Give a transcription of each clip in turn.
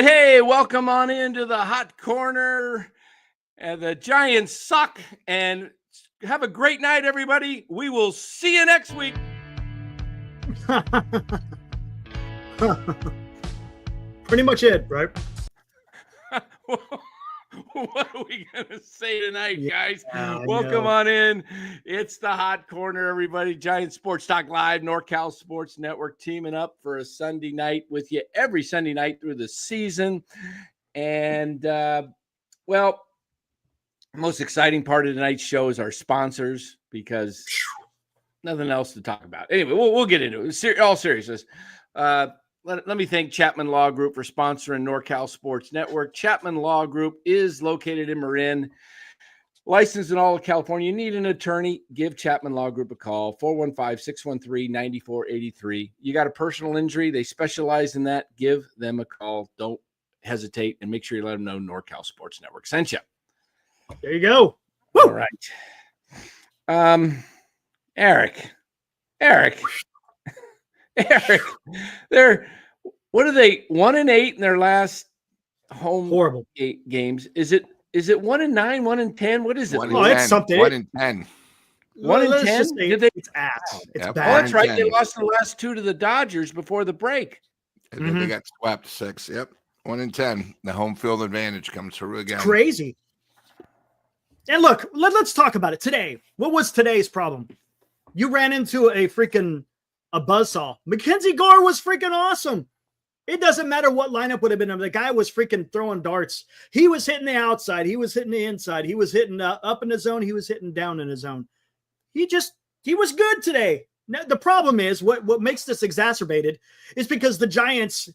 right. Hey, welcome on into the hot corner. The Giants suck. And have a great night, everybody. We will see you next week. Pretty much it, right? What are we going to say tonight, guys? Yeah, Welcome on in. It's the hot corner, everybody. Giant Sports Talk Live, NorCal Sports Network, teaming up for a Sunday night with you every Sunday night through the season. And, well, most exciting part of tonight's show is our sponsors, because nothing else to talk about. Anyway, we'll get into it. All seriousness. Let me thank Chapman Law Group for sponsoring NorCal Sports Network. Chapman Law Group is located in Marin, licensed in all of California. You need an attorney, give Chapman Law Group a call, 415-613-9483. You got a personal injury, they specialize in that. Give them a call. Don't hesitate, and make sure you let them know NorCal Sports Network sent you. There you go. Woo! All right. Eric, they're what are they? 1-8 in their last home horrible 8 games. Is it 1-9, 1-10? What is it? It's something. 1-10. 1-10? It's ass. It's Yep. bad. Oh, that's right. They lost the last 2 to the Dodgers before the break. And then they got swept 6. Yep. 1-10. The home field advantage comes through again. Crazy. And look, let's talk about it today. What was today's problem? You ran into a buzzsaw. Mackenzie Gore was freaking awesome. It doesn't matter what lineup would have been. The guy was freaking throwing darts. He was hitting the outside. He was hitting the inside. He was hitting up in the zone. He was hitting down in the zone. He was good today. Now, the problem is what makes this exacerbated is because the Giants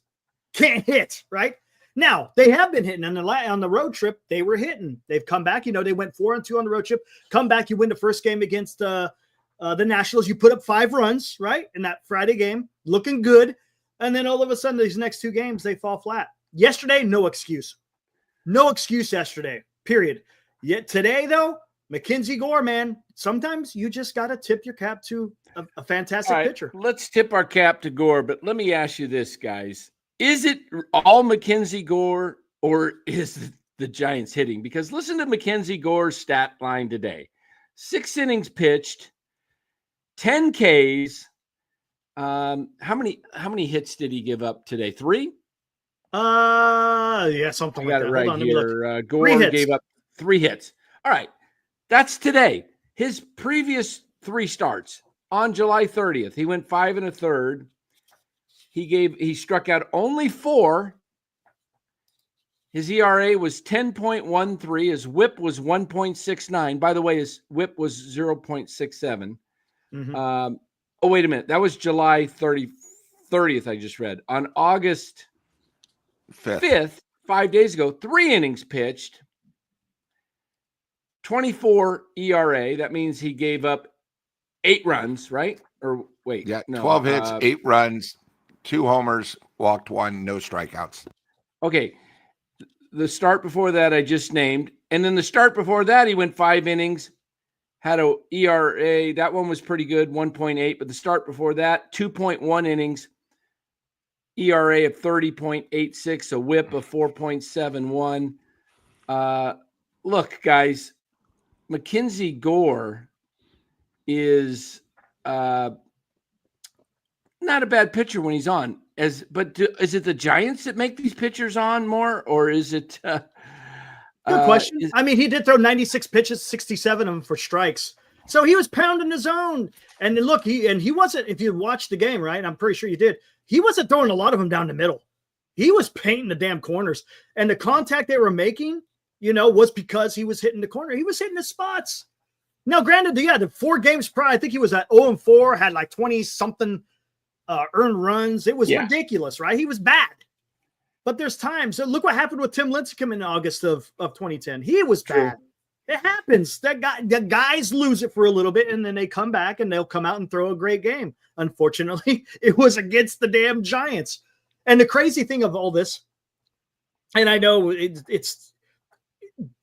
can't hit, right? Now, they have been hitting on the road trip. They were hitting. They've come back. They went 4-2 on the road trip. Come back. You win the first game against the Nationals. You put up 5 runs, right? In that Friday game, looking good. And then all of a sudden, these next 2 games, they fall flat. Yesterday, no excuse. No excuse yesterday, period. Yet today, though, Mackenzie Gore, man, sometimes you just got to tip your cap to a fantastic pitcher. Let's tip our cap to Gore, but let me ask you this, guys. Is it all Mackenzie Gore, or is the Giants hitting? Because listen to Mackenzie Gore's stat line today. 6 innings pitched, 10 Ks. How many hits did he give up today? 3? Yeah, something like that. I got it right here. Gore gave up 3 hits. All right. That's today. His previous 3 starts on July 30th, he went 5 1/3. He struck out only 4. His ERA was 10.13. His WHIP was 1.69. By the way, his WHIP was 0.67. Oh, wait a minute. That was July 30th, I just read. On August 5th, 5 days ago, 3 innings pitched, 24 ERA. That means he gave up 8 runs, right? Or wait. Yeah, no, 12 hits, 8 runs, 2 homers, walked 1, no strikeouts. Okay. The start before that I just named. And then the start before that, he went 5 innings. Had a ERA, that one was pretty good, 1.8. But the start before that, 2.1 innings, ERA of 30.86, a WHIP of 4.71. Look, guys, Mackenzie Gore is not a bad pitcher when he's on. Is it the Giants that make these pitchers on more, or is it? Good question. He did throw 96 pitches, 67 of them for strikes. So he was pounding the zone. And look, he wasn't, if you watched the game, right? I'm pretty sure you did. He wasn't throwing a lot of them down the middle. He was painting the damn corners. And the contact they were making, was because he was hitting the corner. He was hitting the spots. Now, granted, the 4 games prior, I think he was at 0-4, had like 20-something earned runs. It was ridiculous, right? He was bad. But there's times. Look what happened with Tim Lincecum in August of 2010. He was bad. It happens. The guys lose it for a little bit, and then they come back, and they'll come out and throw a great game. Unfortunately, it was against the damn Giants. And the crazy thing of all this, and I know it's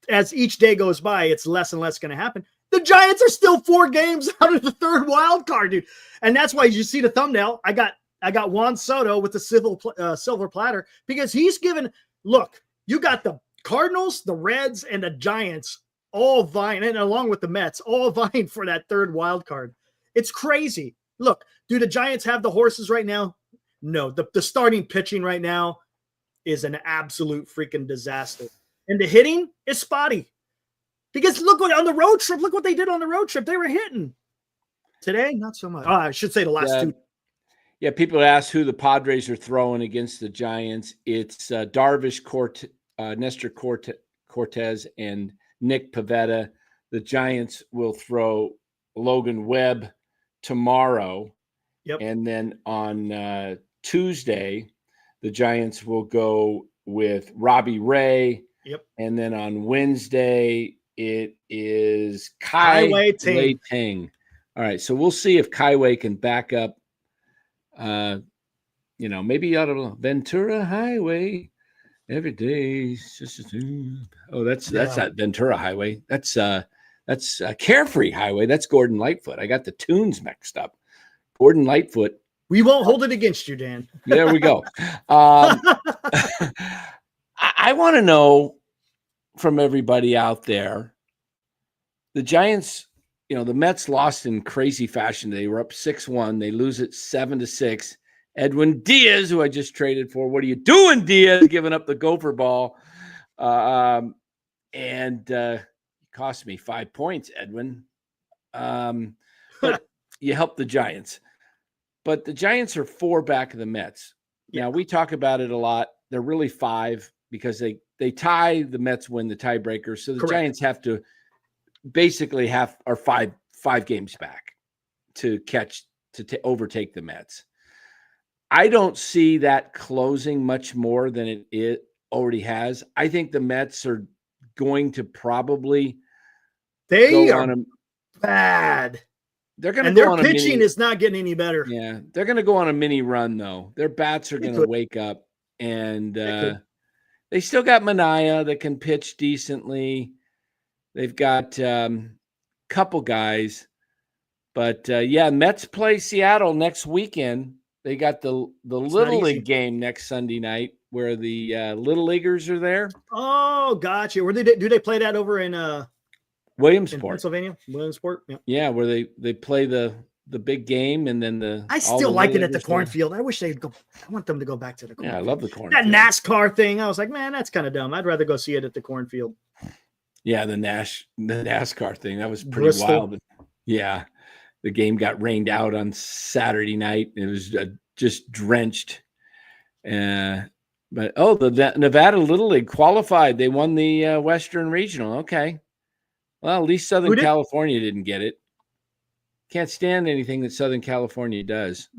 as each day goes by, it's less and less going to happen. The Giants are still 4 games out of the 3rd wild card, dude. And that's why you see the thumbnail. I got Juan Soto with the silver platter because he's given look, you got the Cardinals, the Reds, and the Giants all vying, and along with the Mets, all vying for that third wild card. It's crazy. Look, do the Giants have the horses right now? No. The starting pitching right now is an absolute freaking disaster. And the hitting is spotty. Because look what on the road trip, look what they did on the road trip. They were hitting. Today, not so much. I should say the last two. Yeah, people ask who the Padres are throwing against the Giants. It's Darvish, Nestor Cortez, and Nick Pivetta. The Giants will throw Logan Webb tomorrow. Yep. And then on Tuesday, the Giants will go with Robbie Ray. Yep. And then on Wednesday, it is Kai Wei Ting. All right. So we'll see if Kai Wei can back up, maybe out of Ventura Highway every day. That's not Ventura Highway. That's Carefree Highway. That's Gordon Lightfoot. I got the tunes mixed up. Gordon Lightfoot. We won't hold it against you, Dan. There we go. I want to know from everybody out there, the Giants, the Mets lost in crazy fashion. They were up 6-1. They lose it 7-6. Edwin Diaz, who I just traded for. What are you doing, Diaz? Giving up the gopher ball. And cost me 5 points, Edwin. But you helped the Giants. But the Giants are 4 back of the Mets. Now, we talk about it a lot. They're really 5 because they tie, the Mets win the tiebreaker. So the Correct. Giants have to basically are five games back to overtake the Mets. I don't see that closing much more than it already has. I think the Mets are going to probably bad. They're going to and their pitching is not getting any better. Yeah, they're going to go on a mini run though. Their bats are going to wake up, and they still got Manaea that can pitch decently. They've got couple guys, but Mets play Seattle next weekend. They got the Little League game next Sunday night where the Little Leaguers are there. Oh, gotcha. Where do they play that over in Williamsport, Pennsylvania? Williamsport. Yeah, where they play the big game, and then I still like it at the cornfield. I wish they'd go. I want them to go back to the cornfield. Yeah, I love the cornfield. That NASCAR thing. I was like, man, that's kind of dumb. I'd rather go see it at the cornfield. Yeah, the NASCAR thing. That was pretty wild. Yeah. The game got rained out on Saturday night. It was just drenched. The Nevada Little League qualified. They won the Western Regional. Okay. Well, at least Southern California didn't get it. Can't stand anything that Southern California does.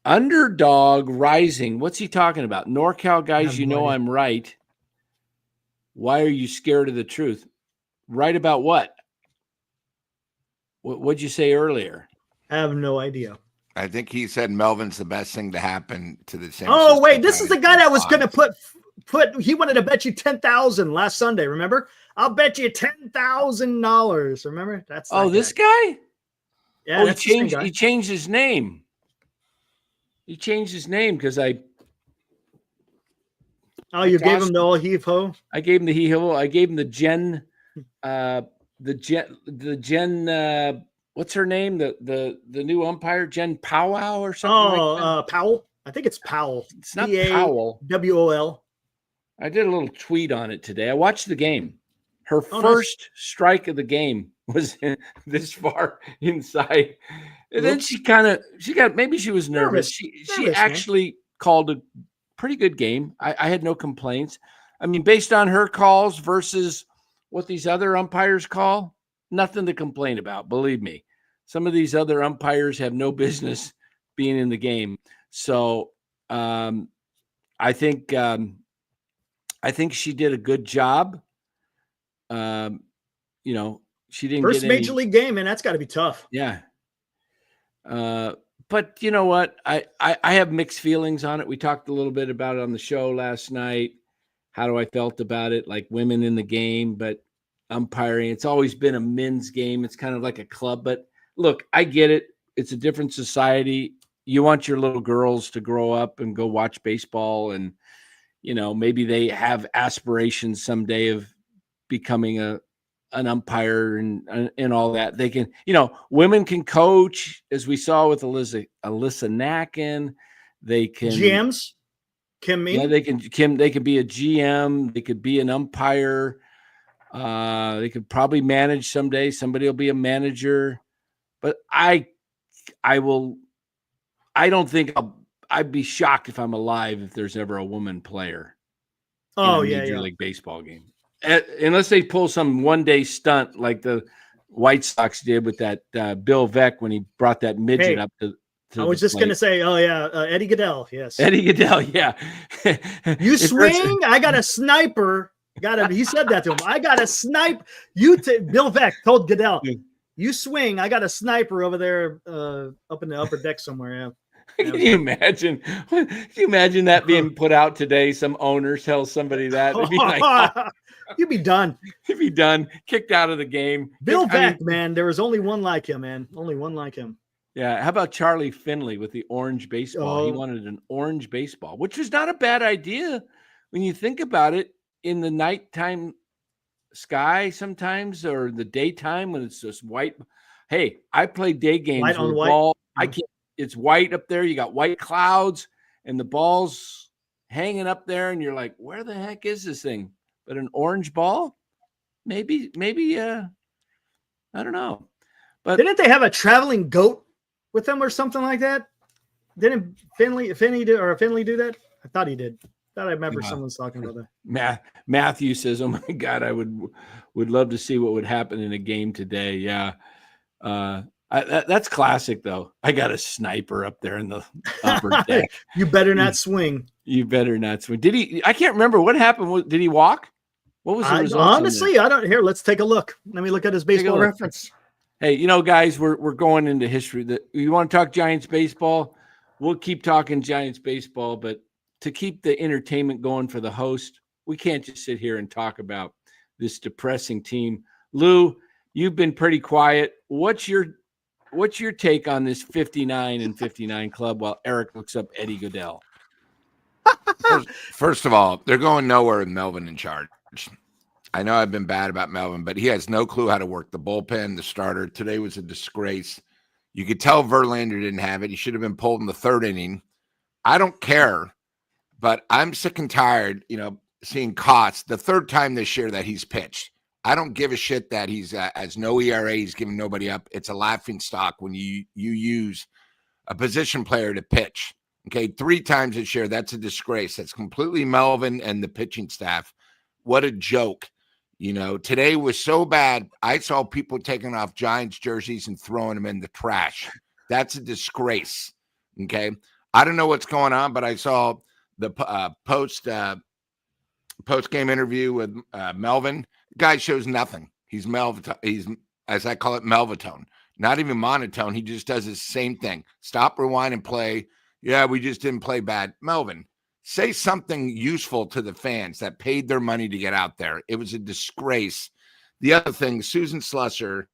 Underdog Rising. What's he talking about? NorCal guys, I'm right. Why are you scared of the truth? Right about what? What'd you say earlier? I have no idea. I think he said Melvin's the best thing to happen to the San Oh, wait, this is the guy that was going to put he wanted to bet you $10,000 last Sunday, remember? I'll bet you $10,000, remember? That's this guy? Yeah, he changed his name. He changed his name because I you gave him the all heave-ho? I gave him the heave-ho. I gave him the Jen what's her name? The new umpire, Jen Powell or something like that? Powell. I think it's Powell. It's not Powell. WOL. I did a little tweet on it today. I watched the game. Her first strike of the game was this far inside. And then she was nervous. She actually called a pretty good game. I had no complaints. I mean, based on her calls versus what these other umpires call, nothing to complain about. Believe me, some of these other umpires have no business being in the game. So I think she did a good job. She didn't first get major league game, and that's got to be tough. Yeah. But you know what? I have mixed feelings on it. We talked a little bit about it on the show last night. How I felt about it, like women in the game, but umpiring. It's always been a men's game. It's kind of like a club. But look, I get it. It's a different society. you want your little girls to grow up and go watch baseball, and maybe they have aspirations someday of becoming an umpire and all that. They can, women can coach, as we saw with Alyssa Nacken. They can GMs. Yeah, they can be a GM. They could be an umpire. They could probably manage someday. Somebody will be a manager. But I don't think I'd be shocked if I'm alive if there's ever a woman player in a Major League Baseball game. Unless they pull some one-day stunt like the White Sox did with that Bill Veeck when he brought that midget up to I was just going to say, Eddie Goodell. Yes. Eddie Goodell. Yeah. You swing. I got a sniper. He said that to him. I got a snipe. Bill Veeck told Goodell, you swing. I got a sniper over there up in the upper deck somewhere. Yeah. Can you imagine? Can you imagine that being put out today? Some owner tells somebody that. It'd be like, you'd be done. You'd be done. Kicked out of the game. Bill Veeck, man. There was only one like him, man. Only one like him. Yeah. How about Charlie Finley with the orange baseball? He wanted an orange baseball, which is not a bad idea when you think about it. In the nighttime sky sometimes, or the daytime when it's just white. Hey, I play day games white on white. Ball. I can't. It's white up there. You got white clouds and the ball's hanging up there, and you're like, where the heck is this thing? But an orange ball, maybe. I don't know. But didn't they have a traveling goat with them or something like that? Didn't Finley do that? I thought he did. I remember someone's talking about that. Matthew says, "Oh my God, I would love to see what would happen in a game today." Yeah, that's classic though. I got a sniper up there in the upper deck. You better not swing. You better not swing. Did he? I can't remember what happened. Did he walk? What was the result? Honestly, I don't. Here, let's take a look. Let me look at his baseball reference. Hey, guys, we're going into history. You want to talk Giants baseball? We'll keep talking Giants baseball, but to keep the entertainment going for the host, we can't just sit here and talk about this depressing team. Lou, you've been pretty quiet. What's your take on this 59-59 club while Eric looks up Eddie Goodell? First of all, they're going nowhere with Melvin in charge. I know I've been bad about Melvin, but he has no clue how to work the bullpen, the starter. Today was a disgrace. You could tell Verlander didn't have it. He should have been pulled in the third inning. I don't care. But I'm sick and tired, seeing Kotz the third time this year that he's pitched. I don't give a shit that he's has no ERA. He's giving nobody up. It's a laughing stock when you use a position player to pitch. Okay, 3 times this year. That's a disgrace. That's completely Melvin and the pitching staff. What a joke. Today was so bad. I saw people taking off Giants jerseys and throwing them in the trash. That's a disgrace. Okay, I don't know what's going on, but I saw the post game interview with Melvin. The guy shows nothing. He's He's, as I call it, Melvatone. Not even monotone. He just does the same thing. Stop, rewind, and play. Yeah, we just didn't play bad. Melvin, say something useful to the fans that paid their money to get out there. It was a disgrace. The other thing, Susan Slusser,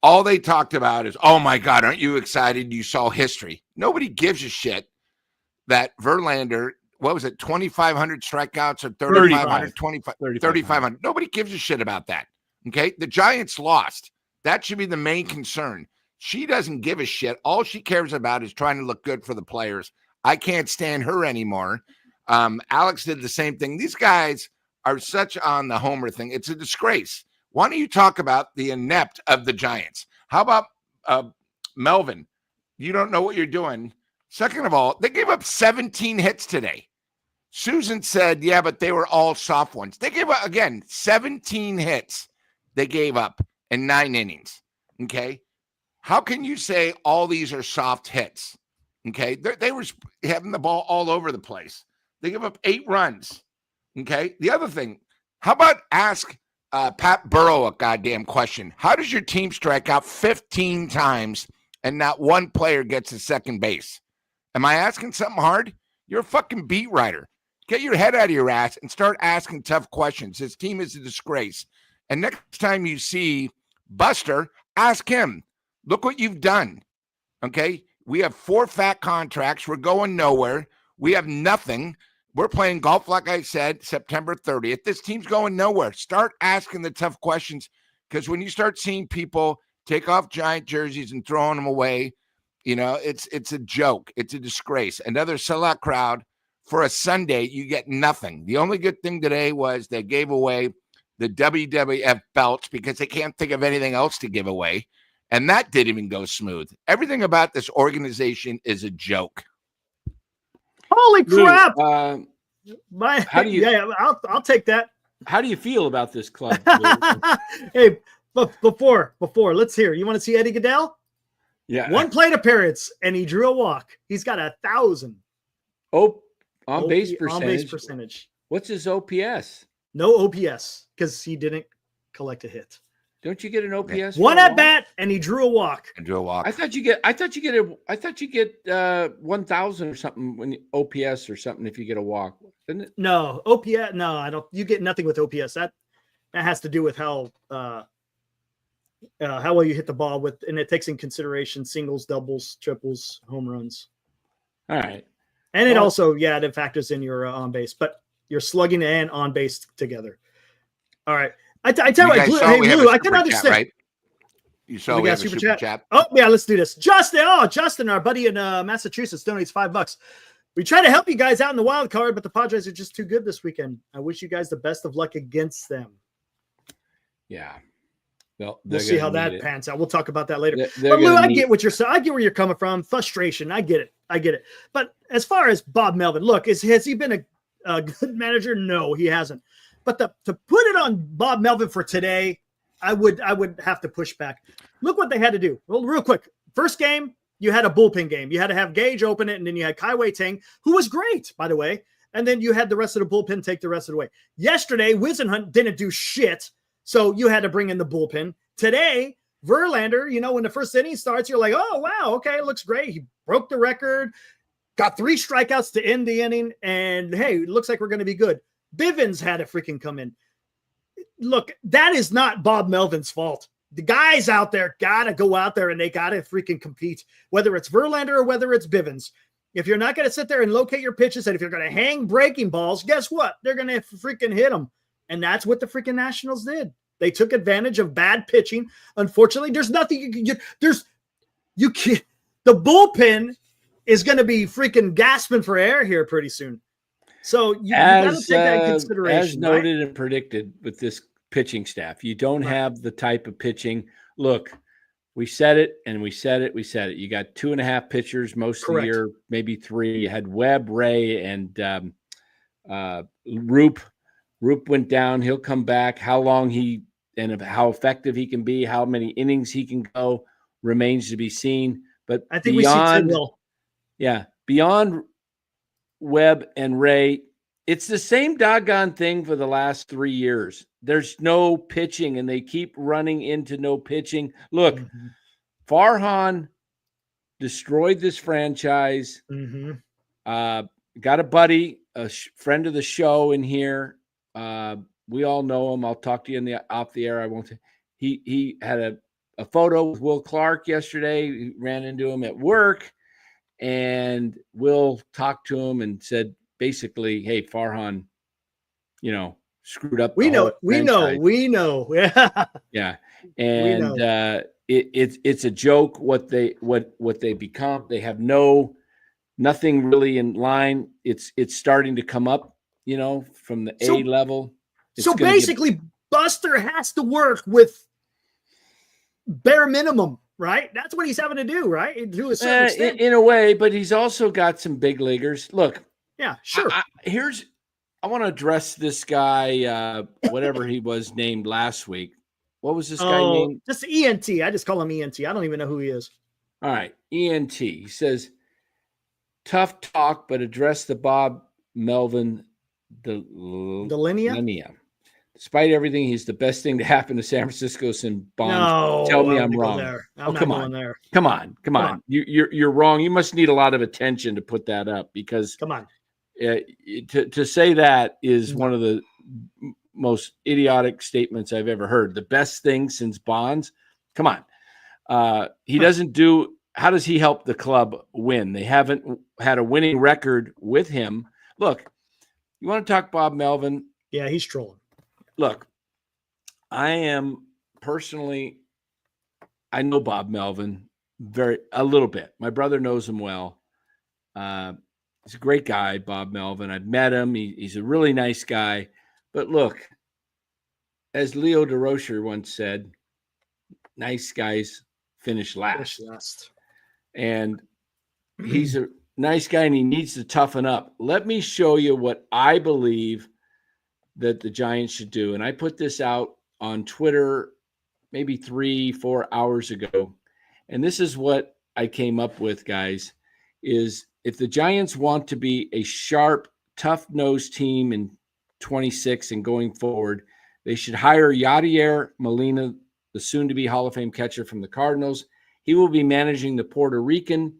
all they talked about is, oh my God, aren't you excited? You saw history. Nobody gives a shit that Verlander, what was it, 2,500 strikeouts or 3,500, 3,500. Nobody gives a shit about that. Okay. The Giants lost. That should be the main concern. She doesn't give a shit. All she cares about is trying to look good for the players. I can't stand her anymore. Alex did the same thing. These guys are such on the homer thing. It's a disgrace. Why don't you talk about the inept of the Giants? How about Melvin? You don't know what you're doing. Second of all, they gave up 17 hits today. Susan said, yeah, but they were all soft ones. They gave up, again, 17 hits they gave up in 9 innings. Okay. How can you say all these are soft hits? Okay. They were having the ball all over the place. They give up 8 runs. Okay. The other thing, how about ask Pat Burrow a goddamn question? How does your team strike out 15 times and not one player gets to second base? Am I asking something hard? You're a fucking beat writer. Get your head out of your ass and start asking tough questions. This team is a disgrace. And next time you see Buster, ask him, look what you've done. Okay? We have 4 fat contracts. We're going nowhere. We have nothing. We're playing golf, like I said, September 30th. This team's going nowhere. Start asking the tough questions, because when you start seeing people take off Giant jerseys and throwing them away, it's a joke. It's a disgrace. Another sellout crowd for a Sunday. You get nothing. The only good thing today was they gave away the WWF belts because they can't think of anything else to give away. And that didn't even go smooth. Everything about this organization is a joke. Holy crap! How do you? Yeah, I'll take that. How do you feel about this club? Hey, but before, let's hear. You want to see Eddie Goodell? Yeah, 1 plate appearance and he drew a walk. He's got 1,000. On base percentage. What's his OPS? No OPS because he didn't collect a hit. Don't you get an OPS? 1 at bat and he drew a walk. I thought you get 1,000 or something when OPS or something if you get a walk, didn't it? No, OPS. No, I don't. You get nothing with OPS. That has to do with how well you hit the ball with, and it takes in consideration singles, doubles, triples, home runs. All right, and it also it factors in your on base, but you're slugging and on base together. All right. I tell you what, hey, Lou, I can understand. Right? You saw we have a super chat. Oh, yeah, let's do this. Justin, our buddy in Massachusetts, donates $5. We try to help you guys out in the wild card, but the Padres are just too good this weekend. I wish you guys the best of luck against them. Yeah. We'll see how that pans out. We'll talk about that later. But Lou, I get what you're saying. I get where you're coming from. Frustration. I get it. But as far as Bob Melvin, look, has he been a good manager? No, he hasn't. But to put it on Bob Melvin for today, I would have to push back. Look what they had to do. Well, real quick. First game, you had a bullpen game. You had to have Gage open it, and then you had Kai Wei-Ting, who was great, by the way. And then you had the rest of the bullpen take the rest of the way. Yesterday, Wisenhunt didn't do shit, so you had to bring in the bullpen. Today, Verlander, when the first inning starts, you're like, oh, wow, okay, looks great. He broke the record, got 3 strikeouts to end the inning, and, hey, it looks like we're going to be good. Bivens had to freaking come in. Look, that is not Bob Melvin's fault. The guys out there got to go out there and they got to freaking compete, whether it's Verlander or whether it's Bivens. If you're not going to sit there and locate your pitches, and if you're going to hang breaking balls, guess what? They're going to freaking hit them. And that's what the freaking Nationals did. They took advantage of bad pitching. Unfortunately, there's nothing you can get. You can't. The bullpen is going to be freaking gasping for air here pretty soon. So you got to take that into consideration. As noted and predicted with this pitching staff, you don't have the type of pitching. Look, we said it and we said it. You got 2.5 pitchers most of the year, maybe 3. You had Webb, Ray, and Roop. Roop went down. He'll come back. How long how effective he can be, how many innings he can go remains to be seen. But I think we see Tidwell. Yeah, beyond Webb and Ray, it's the same doggone thing for the last 3 years. There's no pitching, and they keep running into no pitching. Look, Farhan destroyed this franchise. Got a buddy, a friend of the show in here. We all know him. I'll talk to you off the air. I won't. He had a photo with Will Clark yesterday. He ran into him at work. And Will talked to him and said, basically, hey, Farhan, screwed up. We know. Yeah. Yeah. And it's a joke what they become. They have nothing really in line. It's starting to come up, from the A level. So basically, Buster has to work with bare minimum. Right? That's what he's having to do, right? To a certain extent. In a way, but he's also got some big leaguers. Look. Yeah, sure. I want to address this guy, whatever he was named last week. What was this guy named? Just ENT. I just call him ENT. I don't even know who he is. All right. ENT. He says, tough talk, but address the Bob Melvin Delinea. Despite everything, he's the best thing to happen to San Francisco since Bonds. No, tell me I'm wrong. Come on. You're wrong. You must need a lot of attention to put that up because come on. To say that is one of the most idiotic statements I've ever heard. The best thing since Bonds. Come on. He doesn't do how does he help the club win? They haven't had a winning record with him. Look, you want to talk Bob Melvin? Yeah, he's trolling. Look, I am personally, I know Bob Melvin a little bit. My brother knows him well. He's a great guy, Bob Melvin. I've met him. He's a really nice guy. But look, as Leo DeRocher once said, nice guys finish last. And he's a nice guy, and he needs to toughen up. Let me show you what I believe that the Giants should do. And I put this out on Twitter maybe 3-4 hours ago. And this is what I came up with, guys, is if the Giants want to be a sharp, tough-nosed team in 26 and going forward, they should hire Yadier Molina, the soon-to-be Hall of Fame catcher from the Cardinals. He will be managing the Puerto Rican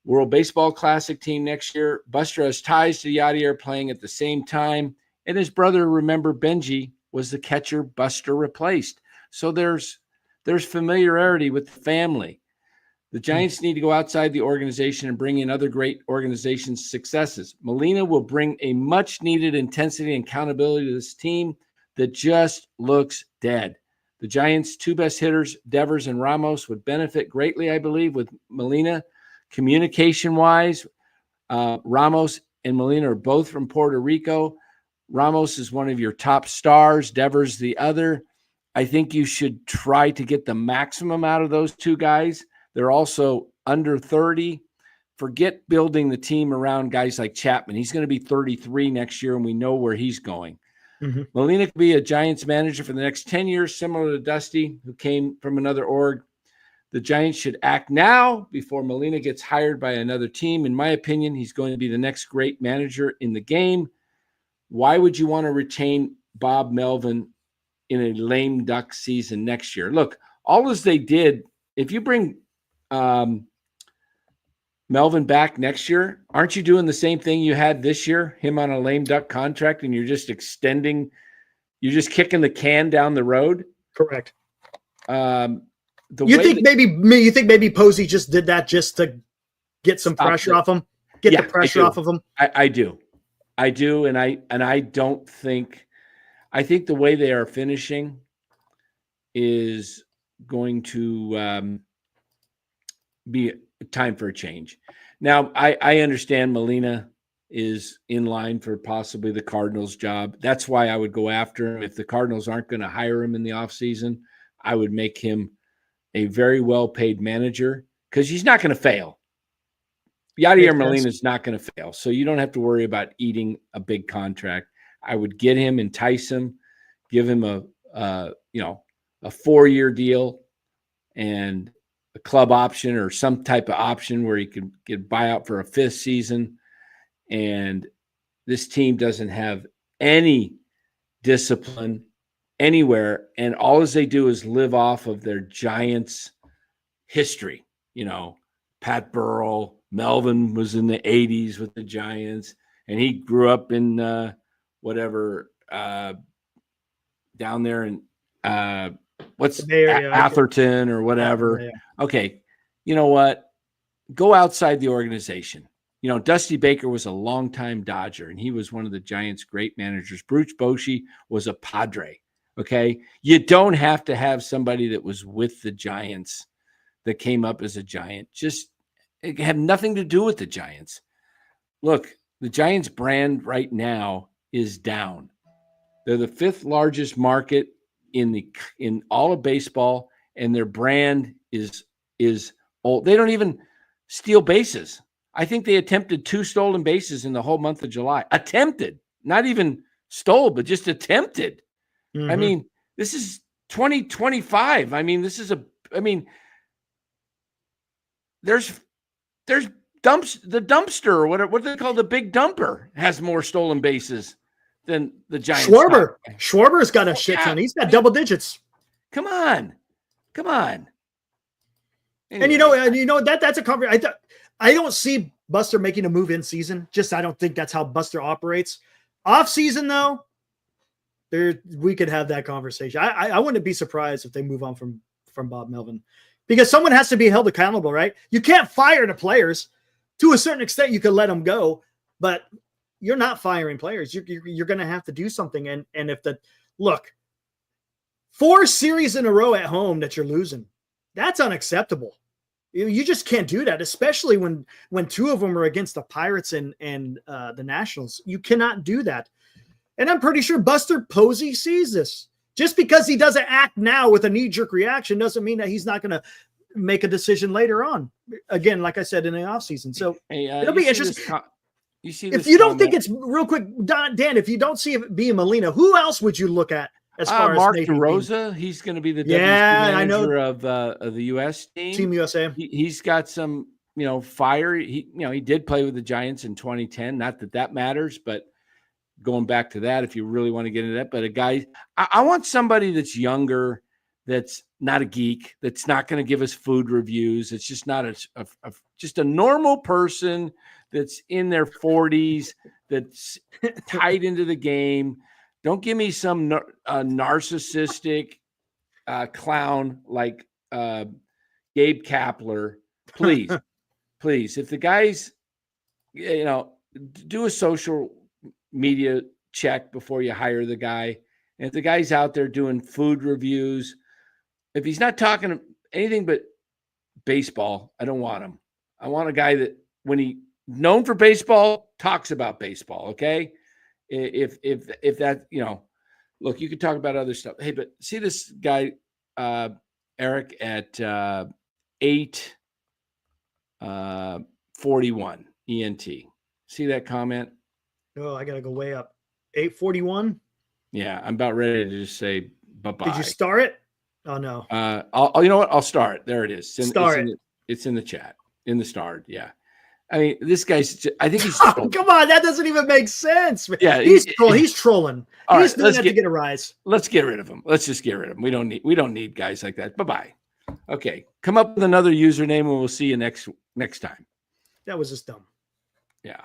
World Baseball Classic team next year. Buster has ties to Yadier, playing at the same time. And his brother, remember, Benji, was the catcher Buster replaced. So there's familiarity with the family. The Giants need to go outside the organization and bring in other great organizations' successes. Molina will bring a much-needed intensity and accountability to this team that just looks dead. The Giants' two best hitters, Devers and Ramos, would benefit greatly, I believe, with Molina. Communication-wise, Ramos and Molina are both from Puerto Rico. Ramos is one of your top stars, Devers the other. I think you should try to get the maximum out of those two guys. They're also under 30. Forget building the team around guys like Chapman. He's going to be 33 next year, and we know where he's going. Mm-hmm. Molina could be a Giants manager for the next 10 years, similar to Dusty, who came from another org. The Giants should act now before Molina gets hired by another team. In my opinion, he's going to be the next great manager in the game. Why would you want to retain Bob Melvin in a lame duck season next year? Look, all as they did, if you bring Melvin back next year, aren't you doing the same thing you had this year, him on a lame duck contract, and you're just extending, you're just kicking the can down the road? Correct. You think maybe Posey just did that just to get some pressure off him? Get the pressure off of him? I do. And I don't think, I think the way they are finishing is going to be time for a change. Now, I understand Molina is in line for possibly the Cardinals job. That's why I would go after him. If the Cardinals aren't going to hire him in the offseason, I would make him a very well-paid manager because he's not going to fail. Yadier Molina is not going to fail, so you don't have to worry about eating a big contract. I would get him, entice him, give him a 4-year deal and a club option or some type of option where he could get buyout for a 5th season. And this team doesn't have any discipline anywhere, and all as they do is live off of their Giants history. Pat Burrell, Melvin was in the 80s with the Giants, and he grew up in down there in Atherton or whatever. Yeah. Okay, you know what? Go outside the organization. Dusty Baker was a longtime Dodger, and he was one of the Giants' great managers. Bruce Bochy was a Padre. Okay, you don't have to have somebody that was with the Giants that came up as a Giant. Just it had nothing to do with the Giants. Look, the Giants brand right now is down. They're the 5th largest market in all of baseball, and their brand is old. They don't even steal bases. I think they attempted 2 stolen bases in the whole month of July. Attempted, not even stole, but just attempted. Mm-hmm. I mean, this is 2025. I mean, there's the dumpster, or what do they call the big dumper, has more stolen bases than the Giants. Schwarber's got a shit ton. He's got double digits. Come on. Anyway. And that's a cover. I don't see Buster making a move in season. I don't think that's how Buster operates. Off season though, we could have that conversation. I wouldn't be surprised if they move on from Bob Melvin. because someone has to be held accountable, right? You can't fire the players. To a certain extent, you could let them go, but you're not firing players. You're going to have to do something. And if look, 4 series in a row at home that you're losing, that's unacceptable. You just can't do that, especially when 2 of them are against the Pirates and the Nationals. You cannot do that. And I'm pretty sure Buster Posey sees this. Just because he doesn't act now with a knee-jerk reaction doesn't mean that he's not going to make a decision later on. Again, like I said, in the offseason. So it'll be interesting. If you don't think it's real quick, Dan, if you don't see it being Molina, who else would you look at as far as Mark DeRosa? He's going to be the manager of the U.S. Team USA. He's got some, fire. He did play with the Giants in 2010. Not that matters, but going back to that, if you really want to get into that, but a guy, I want somebody that's younger, that's not a geek, that's not going to give us food reviews. It's just not just a normal person that's in their 40s, that's tied into the game. Don't give me some narcissistic clown like Gabe Kapler. Please, please. If the guys, do a social media check before you hire the guy. And if the guy's out there doing food reviews, if he's not talking anything but baseball, I don't want him. I want a guy that, when he known for baseball, talks about baseball. Okay. If that, look, you could talk about other stuff. Hey, but see this guy, Eric, at 8:41 ENT. See that comment? Oh, I got to go way up. 8:41. Yeah. I'm about ready to just say bye-bye. Did you start it? Oh no. You know what? I'll start. There it is. It's in the chat, in the start. Yeah. I mean, this guy's, I think he's, come on. That doesn't even make sense. Yeah. He's trolling. He's trolling. He's doing that to get a rise. Let's get rid of him. Let's just get rid of him. We don't need guys like that. Bye-bye. Okay. Come up with another username and we'll see you next time. That was just dumb. Yeah.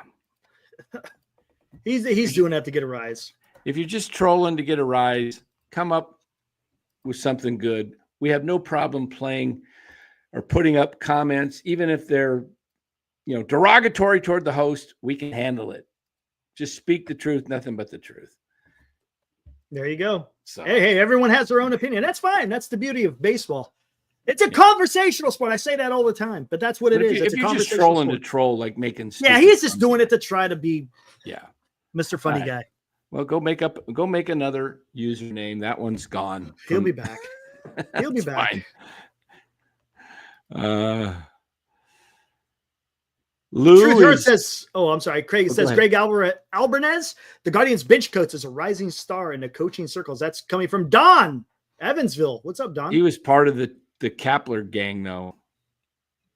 He's doing that to get a rise. If you're just trolling to get a rise, come up with something good. We have no problem playing or putting up comments, even if they're, derogatory toward the host. We can handle it. Just speak the truth, nothing but the truth. There you go. So, hey, everyone has their own opinion. That's fine. That's the beauty of baseball. It's a conversational sport. I say that all the time, but that's what it is. If you're just trolling to troll, like making, he's just doing it to try to be, Mr. Funny Guy. Well, go make another username. That one's gone. He'll be back. He'll be back. Fine. Lou says, I'm sorry. Craig says, Greg Albanez, the Guardians bench coach, is a rising star in the coaching circles. That's coming from Don Evansville. What's up, Don? He was part of the Kapler gang, though.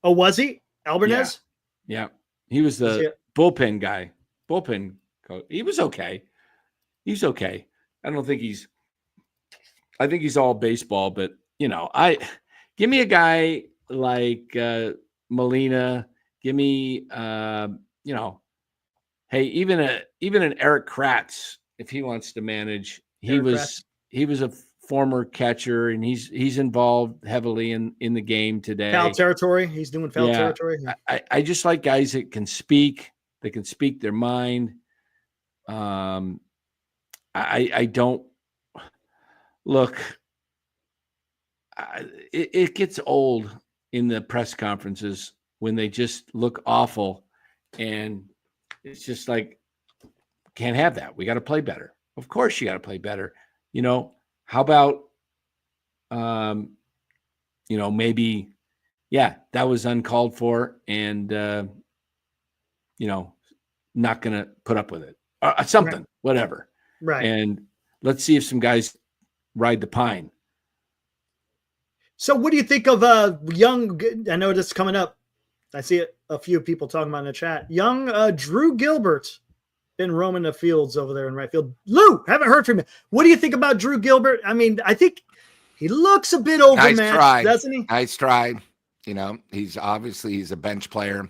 Oh, was he? Albanez? Yeah. He was the bullpen guy. Bullpen coach. He was okay. He's okay. I think he's all baseball, but give me a guy like Molina. Give me, hey, even an Eric Kratz, if he wants to manage. He was a former catcher, and he's involved heavily in the game today. Foul territory. He's doing foul territory. Yeah. I just like guys that can speak. They can speak their mind. I don't look. It gets old in the press conferences when they just look awful, and it's just like, can't have that. We got to play better. Of course you got to play better. How about, maybe, that was uncalled for, and, not going to put up with it. Something, right. Whatever. Right. And let's see if some guys ride the pine. So what do you think of young, I know this is coming up, I see a few people talking about in the chat. Young Drew Gilbert been roaming the fields over there in right field. Lou, haven't heard from you. What do you think about Drew Gilbert? I mean, I think he looks a bit overmatched, doesn't he? Nice try. He's a bench player.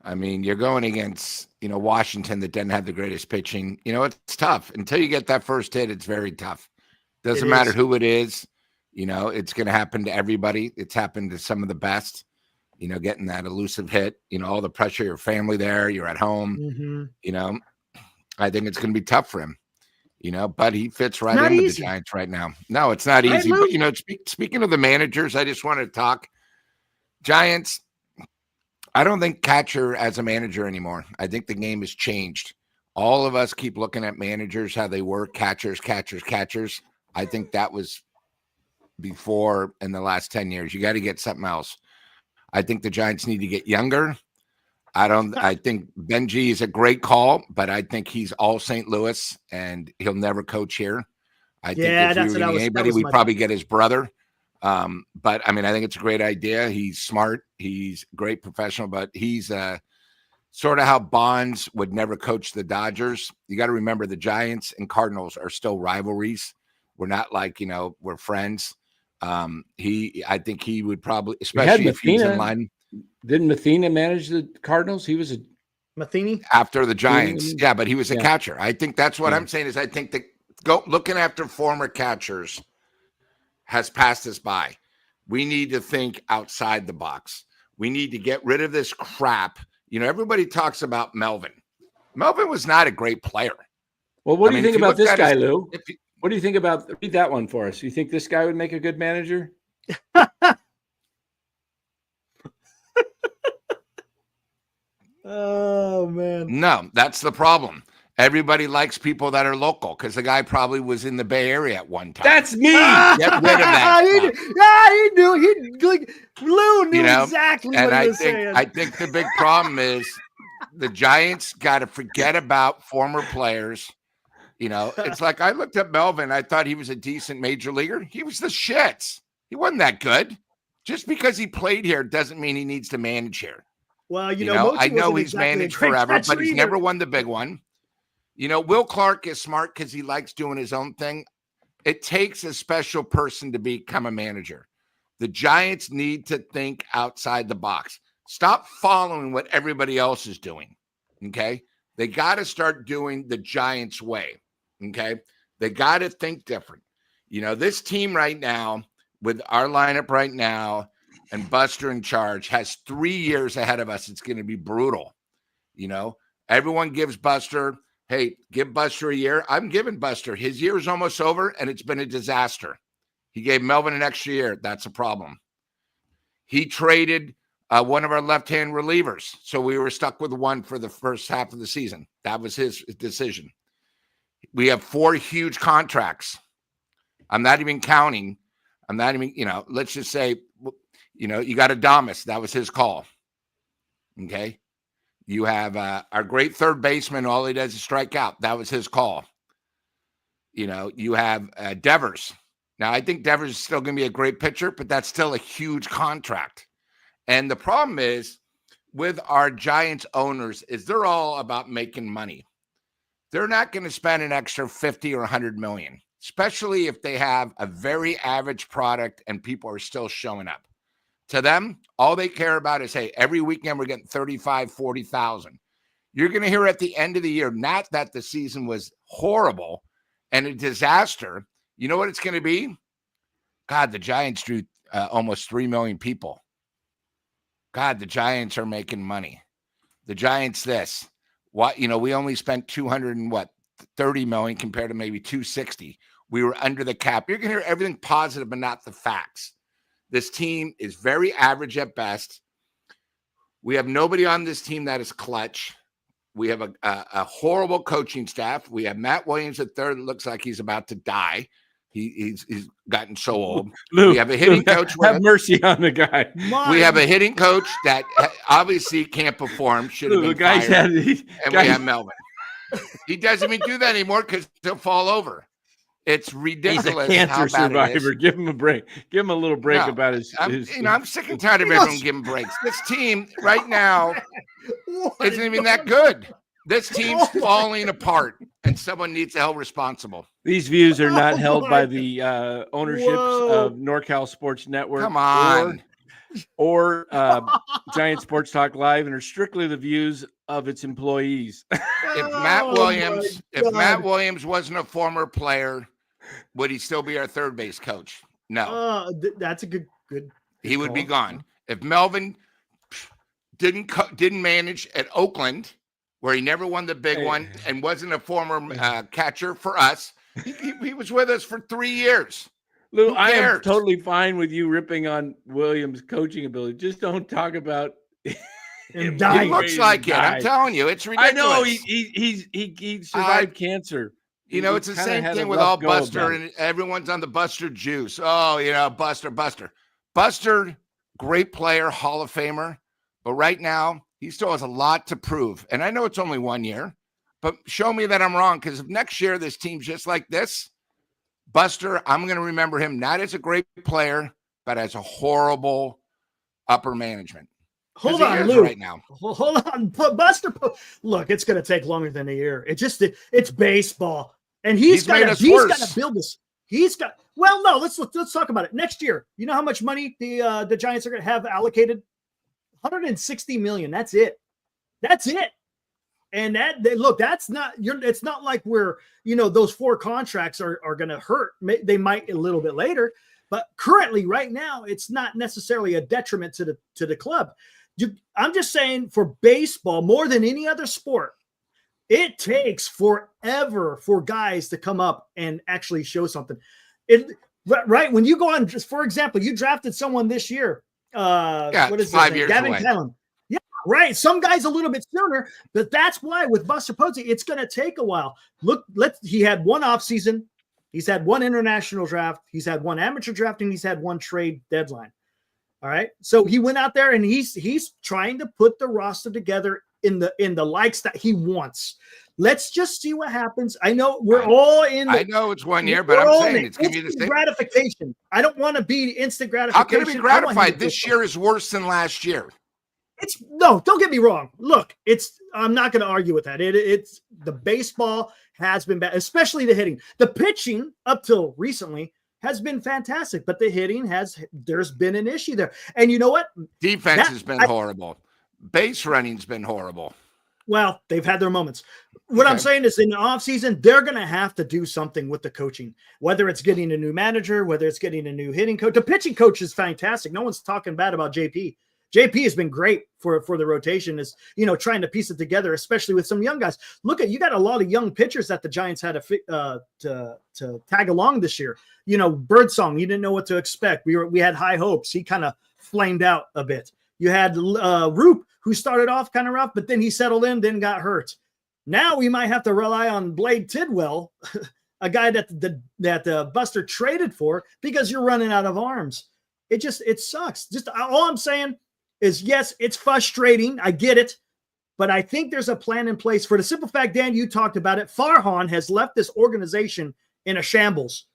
I mean, you're going against, Washington that doesn't have the greatest pitching. It's tough. Until you get that first hit, it's very tough. Doesn't matter who it is. It's going to happen to everybody. It's happened to some of the best, getting that elusive hit, all the pressure, your family there, you're at home, Mm-hmm. I think it's going to be tough for him, but he fits right not in with easy. the Giants right now. No, it's not Right, easy. Lou? But, speaking of the managers, I just want to talk Giants. I don't think catcher as a manager anymore. I think the game has changed. All of us keep looking at managers, how they were catchers. I think that was before in the last 10 years. You got to get something else. I think the Giants need to get younger. I think Benji is a great call, but I think he's all St. Louis and he'll never coach here. I think if we were getting anybody, we'd probably get his brother. But I mean, I think it's a great idea. He's smart. He's a great professional, but he's sort of how Bonds would never coach the Dodgers. You got to remember the Giants and Cardinals are still rivalries. We're not like, we're friends. I think he would probably, especially if he's in line. Didn't Matheny manage the Cardinals? He was Matheny after the Giants. Yeah, but he was a catcher. I think that's what I'm saying is I think that looking after former catchers has passed us by. We need to think outside the box. We need to get rid of this crap. Everybody talks about Melvin. Melvin was not a great player. Well, what do you think about this guy, Lou? What do you think about – read that one for us. You think this guy would make a good manager? Oh, man. No, that's the problem. Everybody likes people that are local because the guy probably was in the Bay Area at one time. That's me. Get rid of that. He knew. Lou knew exactly what he was saying. I think the big problem is the Giants got to forget about former players. It's like I looked at Melvin. I thought he was a decent major leaguer. He was the shits. He wasn't that good. Just because he played here doesn't mean he needs to manage here. Well, I know he's managed forever, but he's never won the big one. Will Clark is smart because he likes doing his own thing. It takes a special person to become a manager. The Giants need to think outside the box. Stop following what everybody else is doing. Okay. They got to start doing the Giants way. Okay. They got to think different. This team right now with our lineup right now and Buster in charge has 3 years ahead of us. It's going to be brutal. Everyone gives Buster, hey, give Buster a year. I'm giving Buster. His year is almost over, and it's been a disaster. He gave Melvin an extra year. That's a problem. He traded one of our left-hand relievers, so we were stuck with one for the first half of the season. That was his decision. We have 4 huge contracts. I'm not even counting. Let's just say, you got Adames. That was his call. Okay. You have our great third baseman. All he does is strike out. That was his call. You have Devers. Now, I think Devers is still going to be a great pitcher, but that's still a huge contract. And the problem is with our Giants owners is they're all about making money. They're not going to spend an extra 50 or 100 million, especially if they have a very average product and people are still showing up. To them, all they care about is, hey, every weekend we're getting 35, 40,000. You're going to hear at the end of the year, not that the season was horrible and a disaster. You know what it's going to be? God, the Giants drew almost 3 million people. God, the Giants are making money. The Giants this. What, we only spent 30 million compared to maybe 260. We were under the cap. You're going to hear everything positive, but not the facts. This team is very average at best. We have nobody on this team that is clutch. We have a horrible coaching staff. We have Matt Williams at third. It looks like he's about to die. He's gotten so old. Lou, we have a hitting coach. Have mercy on the guy. We have a hitting coach that obviously can't perform. Should have been fired. We have Melvin. He doesn't even do that anymore because he'll fall over. It's ridiculous. He's a cancer survivor. Give him a break. Give him a little break about his. I'm sick and tired of everyone giving breaks. This team right now isn't even that good. This team's falling apart, and someone needs to hold responsible. These views are not held by the ownerships of NorCal Sports Network. Come on. Or Giant Sports Talk Live, and are strictly the views of its employees. If Matt Williams wasn't a former player, would he still be our third base coach? No. That's a good. He would be call. gone. If Melvin didn't manage at Oakland, where he never won the big one and wasn't a former catcher for us, he was with us for 3 years. Lou, I am totally fine with you ripping on Williams' coaching ability. Just don't talk about him He dying. looks like it. I'm telling you, it's ridiculous. I know he survived cancer. It's the same thing with all Buster, and everyone's on the Buster juice. Oh, Buster. Buster, great player, Hall of Famer, but right now he still has a lot to prove. And I know it's only 1 year, but show me that I'm wrong, because if next year this team's just like this, Buster, I'm going to remember him not as a great player, but as a horrible upper management. Hold on, Lou. Right now. Hold on, Buster. Look, it's going to take longer than a year. It's baseball, and he's got to build this. No. Let's talk about it. Next year, you know how much money the Giants are going to have allocated? $160 million. That's it. And that's not. It's not like we're those 4 contracts are going to hurt. They might a little bit later, but currently, right now, it's not necessarily a detriment to the club. I'm just saying, for baseball, more than any other sport, it takes forever for guys to come up and actually show something. Right? When you go on, just for example, you drafted someone this year. What is 5 years Gavin away. Callan. Yeah, right. Some guys a little bit sooner, but that's why with Buster Posey, it's going to take a while. Look, he had 1 off season. He's had 1 international draft. He's had 1 amateur draft, and he's had 1 trade deadline. All right. So he went out there and he's trying to put the roster together in the likes that he wants. Let's just see what happens. I know we're all in. I know it's 1 year, but I'm saying it's going to be the same gratification. I don't want to be instant gratification. How can it be gratified? This year is worse than last year. Don't get me wrong. Look, I'm not going to argue with that. It's the baseball has been bad, especially the hitting. The pitching up till recently has been fantastic, but the hitting there's been an issue there. And you know what? Defense has been horrible. Base running's been horrible. Well, they've had their moments. What I'm saying is, in the offseason, they're going to have to do something with the coaching, whether it's getting a new manager, whether it's getting a new hitting coach. The pitching coach is fantastic. No one's talking bad about JP. JP has been great for the rotation, is trying to piece it together, especially with some young guys. Look, you got a lot of young pitchers that the Giants had to tag along this year. Birdsong, you didn't know what to expect. We had high hopes. He kind of flamed out a bit. You had Roop, who started off kind of rough, but then he settled in, then got hurt. Now we might have to rely on Blade Tidwell, a guy that Buster traded for, because you're running out of arms. It sucks. Just all I'm saying is, yes, it's frustrating. I get it. But I think there's a plan in place for the simple fact, Dan, you talked about it. Farhan has left this organization in a shambles,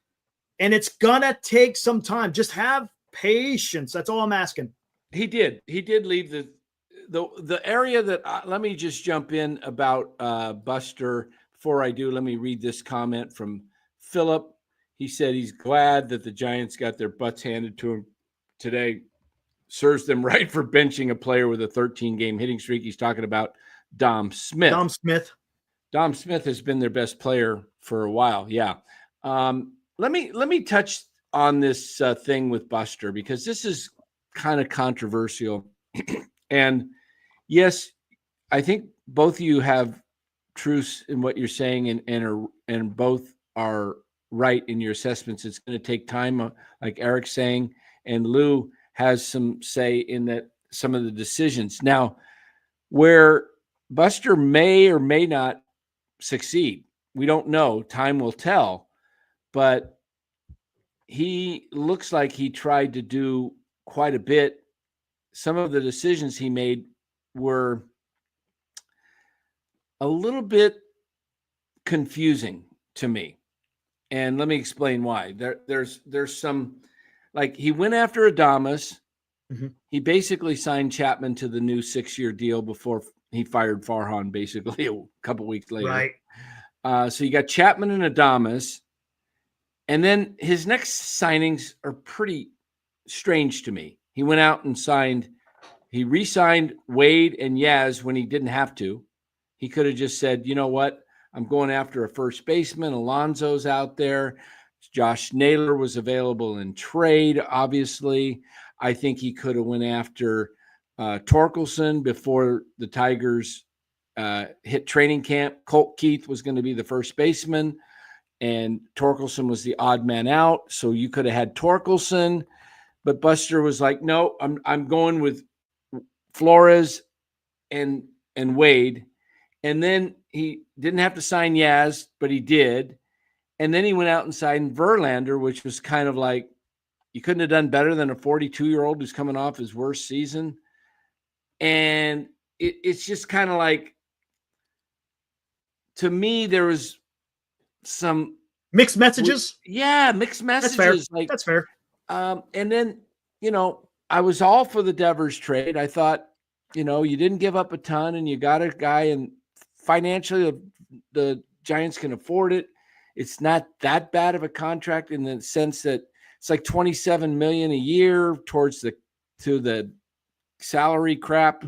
and it's going to take some time. Just have patience. That's all I'm asking. He did leave the area that let me just jump in about Buster. Before I do, let me read this comment from Philip. He said he's glad that the Giants got their butts handed to him today. Serves them right for benching a player with a 13-game hitting streak. He's talking about Dom Smith. Dom Smith has been their best player for a while. Yeah. Let me touch on this thing with Buster, because this is kind of controversial. And yes, I think both of you have truths in what you're saying, and both are right in your assessments. It's going to take time, like Eric's saying, and Lou has some say in that some of the decisions. Now, where Buster may or may not succeed, we don't know. Time will tell. But he looks like he tried to do quite a bit. Some of the decisions he made were a little bit confusing to me. And let me explain why. There's some, like, he went after Adames. Mm-hmm. He basically signed Chapman to the new 6-year deal before he fired Farhan, basically a couple weeks later. Right. So you got Chapman and Adames. And then his next signings are pretty strange to me. He went out and re-signed Wade and Yaz when he didn't have to. He could have just said, you know what? I'm going after a first baseman. Alonso's out there. Josh Naylor was available in trade. Obviously, I think he could have went after Torkelson before the Tigers hit training camp. Colt Keith was going to be the first baseman, and Torkelson was the odd man out. So you could have had Torkelson, but Buster was like, no, I'm going with Flores and Wade. And then he didn't have to sign Yaz, but he did. And then he went out and signed Verlander, which was kind of like, you couldn't have done better than a 42-year-old who's coming off his worst season. And it's just kind of like, to me, there was some mixed messages. Yeah, mixed messages. That's fair. And then, I was all for the Devers trade. I thought, you didn't give up a ton and you got a guy, and financially the Giants can afford it. It's not that bad of a contract in the sense that it's like $27 million a year to the salary crap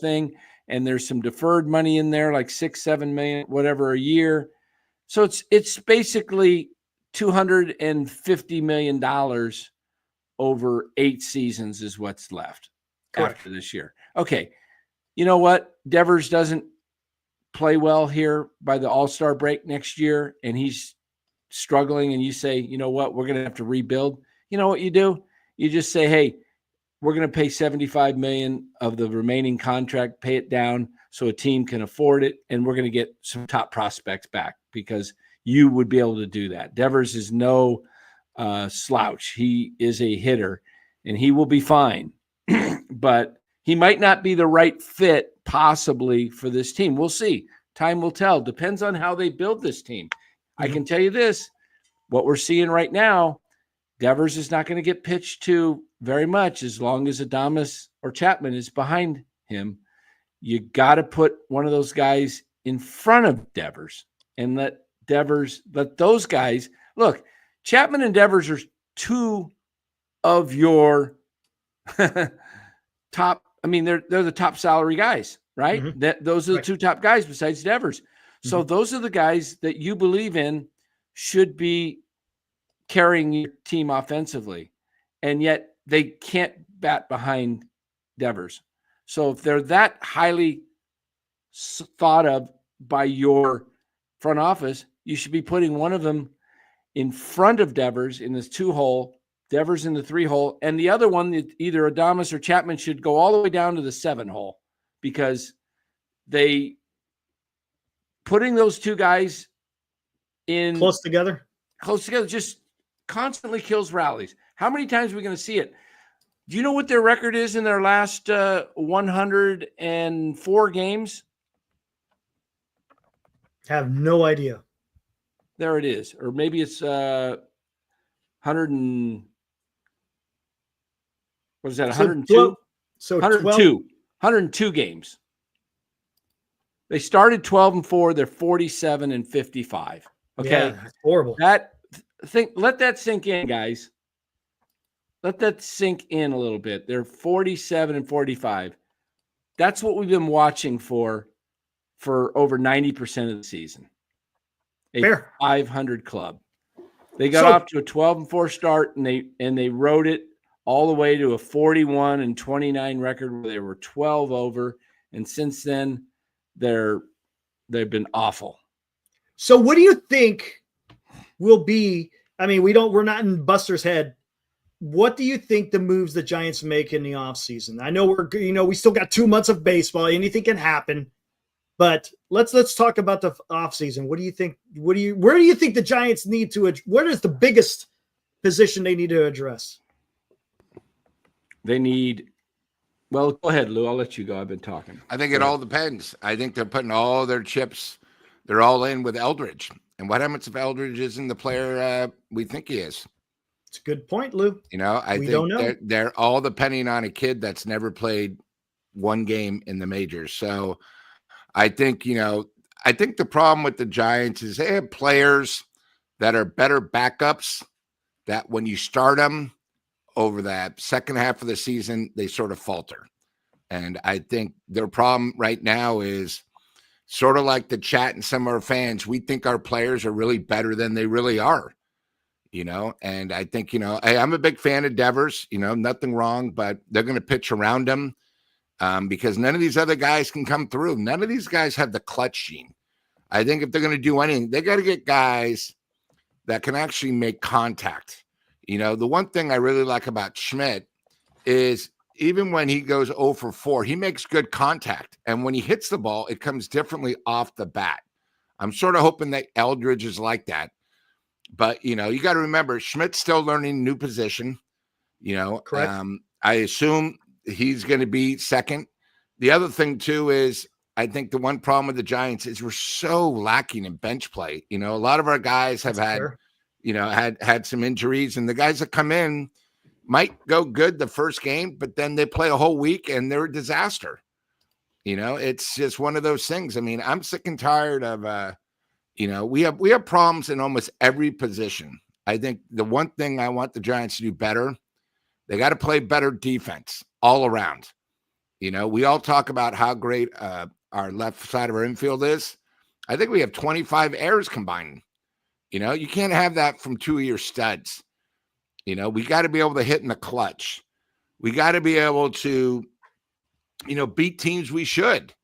thing. And there's some deferred money in there, like $6-7 million, whatever a year. So it's basically $250 million over 8 seasons is what's left after this year. Okay. You know what? Devers doesn't play well here by the All-Star break next year, and he's struggling, and you say, you know what, we're going to have to rebuild. You know what you do? You just say, hey, we're going to pay $75 million of the remaining contract, pay it down so a team can afford it, and we're going to get some top prospects back, because you would be able to do that. Devers is no slouch. He is a hitter, and he will be fine. But he might not be the right fit possibly for this team. We'll see. Time will tell. Depends on how they build this team. I can tell you this, what we're seeing right now, Devers is not going to get pitched to very much as long as Adames or Chapman is behind him. You got to put one of those guys in front of Devers and let those guys look. Chapman and Devers are 2 of your top. I mean, they're the top salary guys, right? Mm-hmm. Those are the 2 top guys besides Devers. Mm-hmm. So those are the guys that you believe in should be carrying your team offensively, and yet they can't bat behind Devers. So if they're that highly thought of by your front office, you should be putting one of them in front of Devers in this 2-hole, Devers in the 3-hole, and the other one, either Adames or Chapman, should go all the way down to the 7-hole, because putting those 2 guys in close together just constantly kills rallies. How many times are we going to see it? Do you know what their record is in their last 104 games? Have no idea. There it is. Or maybe it's 100 what is that, 102? So 102 games. They started 12-4. They're 47-55. Okay. Yeah, that's horrible. Let that sink in, guys. Let that sink in a little bit. They're 47-45. That's what we've been watching for over 90% of the season. Fair. 500 club. They got off to a 12-4 start, and they rode it all the way to a 41-29 record where they were 12 over, and since then they've been awful. So what do you think will be, I mean, we're not in Buster's head. What do you think the moves the Giants make in the offseason? I know we still got 2 months of baseball. Anything can happen. But let's talk about the offseason. What do you think? Where do you think the Giants need to? What is the biggest position they need to address? They need. Well, go ahead, Lou. I'll let you go. I've been talking. I think it all depends. I think they're putting all their chips. They're all in with Eldridge. And what happens if Eldridge isn't the player we think he is? It's a good point, Lou. I think they're all depending on a kid that's never played one game in the majors. So I think, the problem with the Giants is they have players that are better backups that when you start them over that second half of the season, they sort of falter. And I think their problem right now is sort of like the chat and some of our fans. We think our players are really better than they really are. and I think, hey, I'm a big fan of Devers, nothing wrong, but they're going to pitch around him because none of these other guys can come through. None of these guys have the clutch gene. I think if they're going to do anything, they got to get guys that can actually make contact. The one thing I really like about Schmidt is even when he goes 0 for 4, he makes good contact. And when he hits the ball, it comes differently off the bat. I'm sort of hoping that Eldridge is like that. But, you got to remember, Schmidt's still learning new position. Correct. I assume he's going to be second. The other thing, too, is I think the one problem with the Giants is we're so lacking in bench play. A lot of our guys have had some injuries, and the guys that come in might go good the first game, but then they play a whole week and they're a disaster. It's just one of those things. I mean, I'm sick and tired of, we have problems in almost every position. I think the one thing I want the Giants to do better, they got to play better defense all around. We all talk about how great our left side of our infield is. I think we have 25 errors combined. You can't have that from two of your studs. We got to be able to hit in the clutch. We got to be able to, beat teams we should.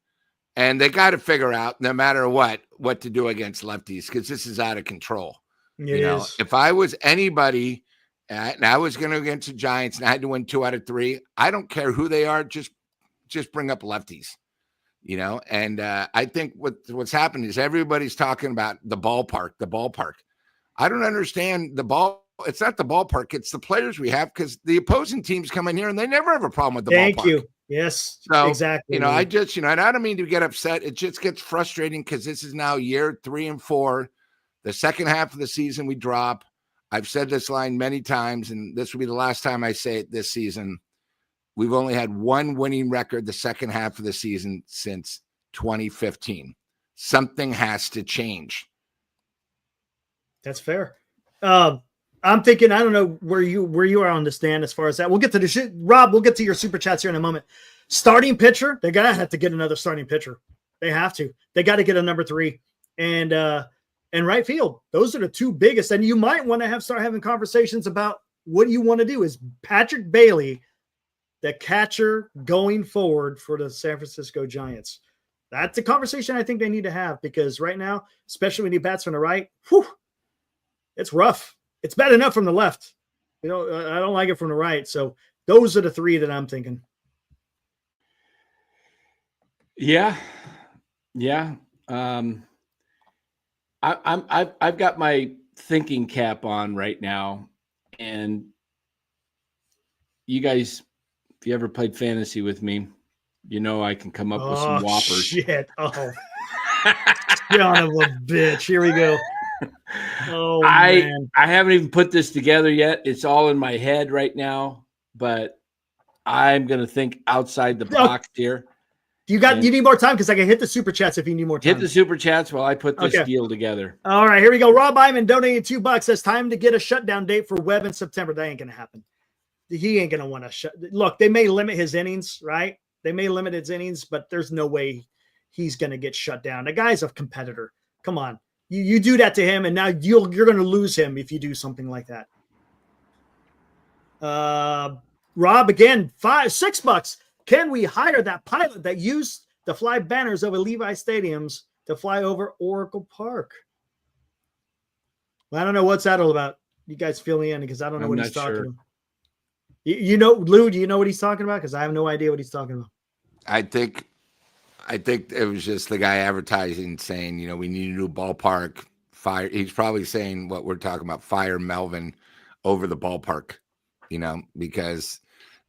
And they got to figure out, no matter what to do against lefties, because this is out of control. It is. If I was anybody and I was going to against the Giants and I had to win 2 out of 3, I don't care who they are, just bring up lefties. And I think what's happened is everybody's talking about the ballpark. I don't understand the ball. It's not the ballpark. It's the players we have, because the opposing teams come in here and they never have a problem with the ballpark. Thank you. Yes, so, exactly. I just, and I don't mean to get upset. It just gets frustrating because this is now year 3 and 4. The second half of the season we drop. I've said this line many times, and this will be the last time I say it this season. We've only had one winning record the second half of the season since 2015. Something has to change. That's fair. I'm thinking, I don't know where you are on the stand as far as that. We'll get to the Rob. We'll get to your super chats here in a moment. Starting pitcher, they gotta have to get another starting pitcher. They have to. They got to get a number 3 and right field. Those are the 2 biggest. And you might want to start having conversations about what you want to do. Is Patrick Bailey the catcher going forward for the San Francisco Giants? That's a conversation I think they need to have, because right now, especially when he bats from the right, it's rough. It's bad enough from the left. I don't like it from the right. So those are the 3 that I'm thinking. Yeah. I've got my thinking cap on right now, and you guys, if you ever played fantasy with me, I can come up with some whoppers. Shit. Oh, son of a bitch. Here we go. Oh, man. I haven't even put this together yet. It's all in my head right now, but I'm going to think outside the box here. You need more time? Because I can hit the super chats if you need more time. Hit the super chats while I put this deal together. All right, here we go. Rob Iman donated $2. Says time to get a shutdown date for Webb in September. That ain't going to happen. He ain't going to want to shut. Look, they may limit his innings, right? They may limit his innings, but there's no way he's going to get shut down. The guy's a competitor. Come on. You do that to him, and now you're going to lose him if you do something like that. Rob, again, $6. Can we hire that pilot that used to fly banners over Levi stadiums to fly over Oracle Park? Well, I don't know what's that all about. You guys fill me in, because I don't know what he's talking about. Lou, do you know what he's talking about? Because I have no idea what he's talking about. I think it was just the guy advertising saying, we need a new ballpark. Fire. He's probably saying what we're talking about, fire Melvin over the ballpark, because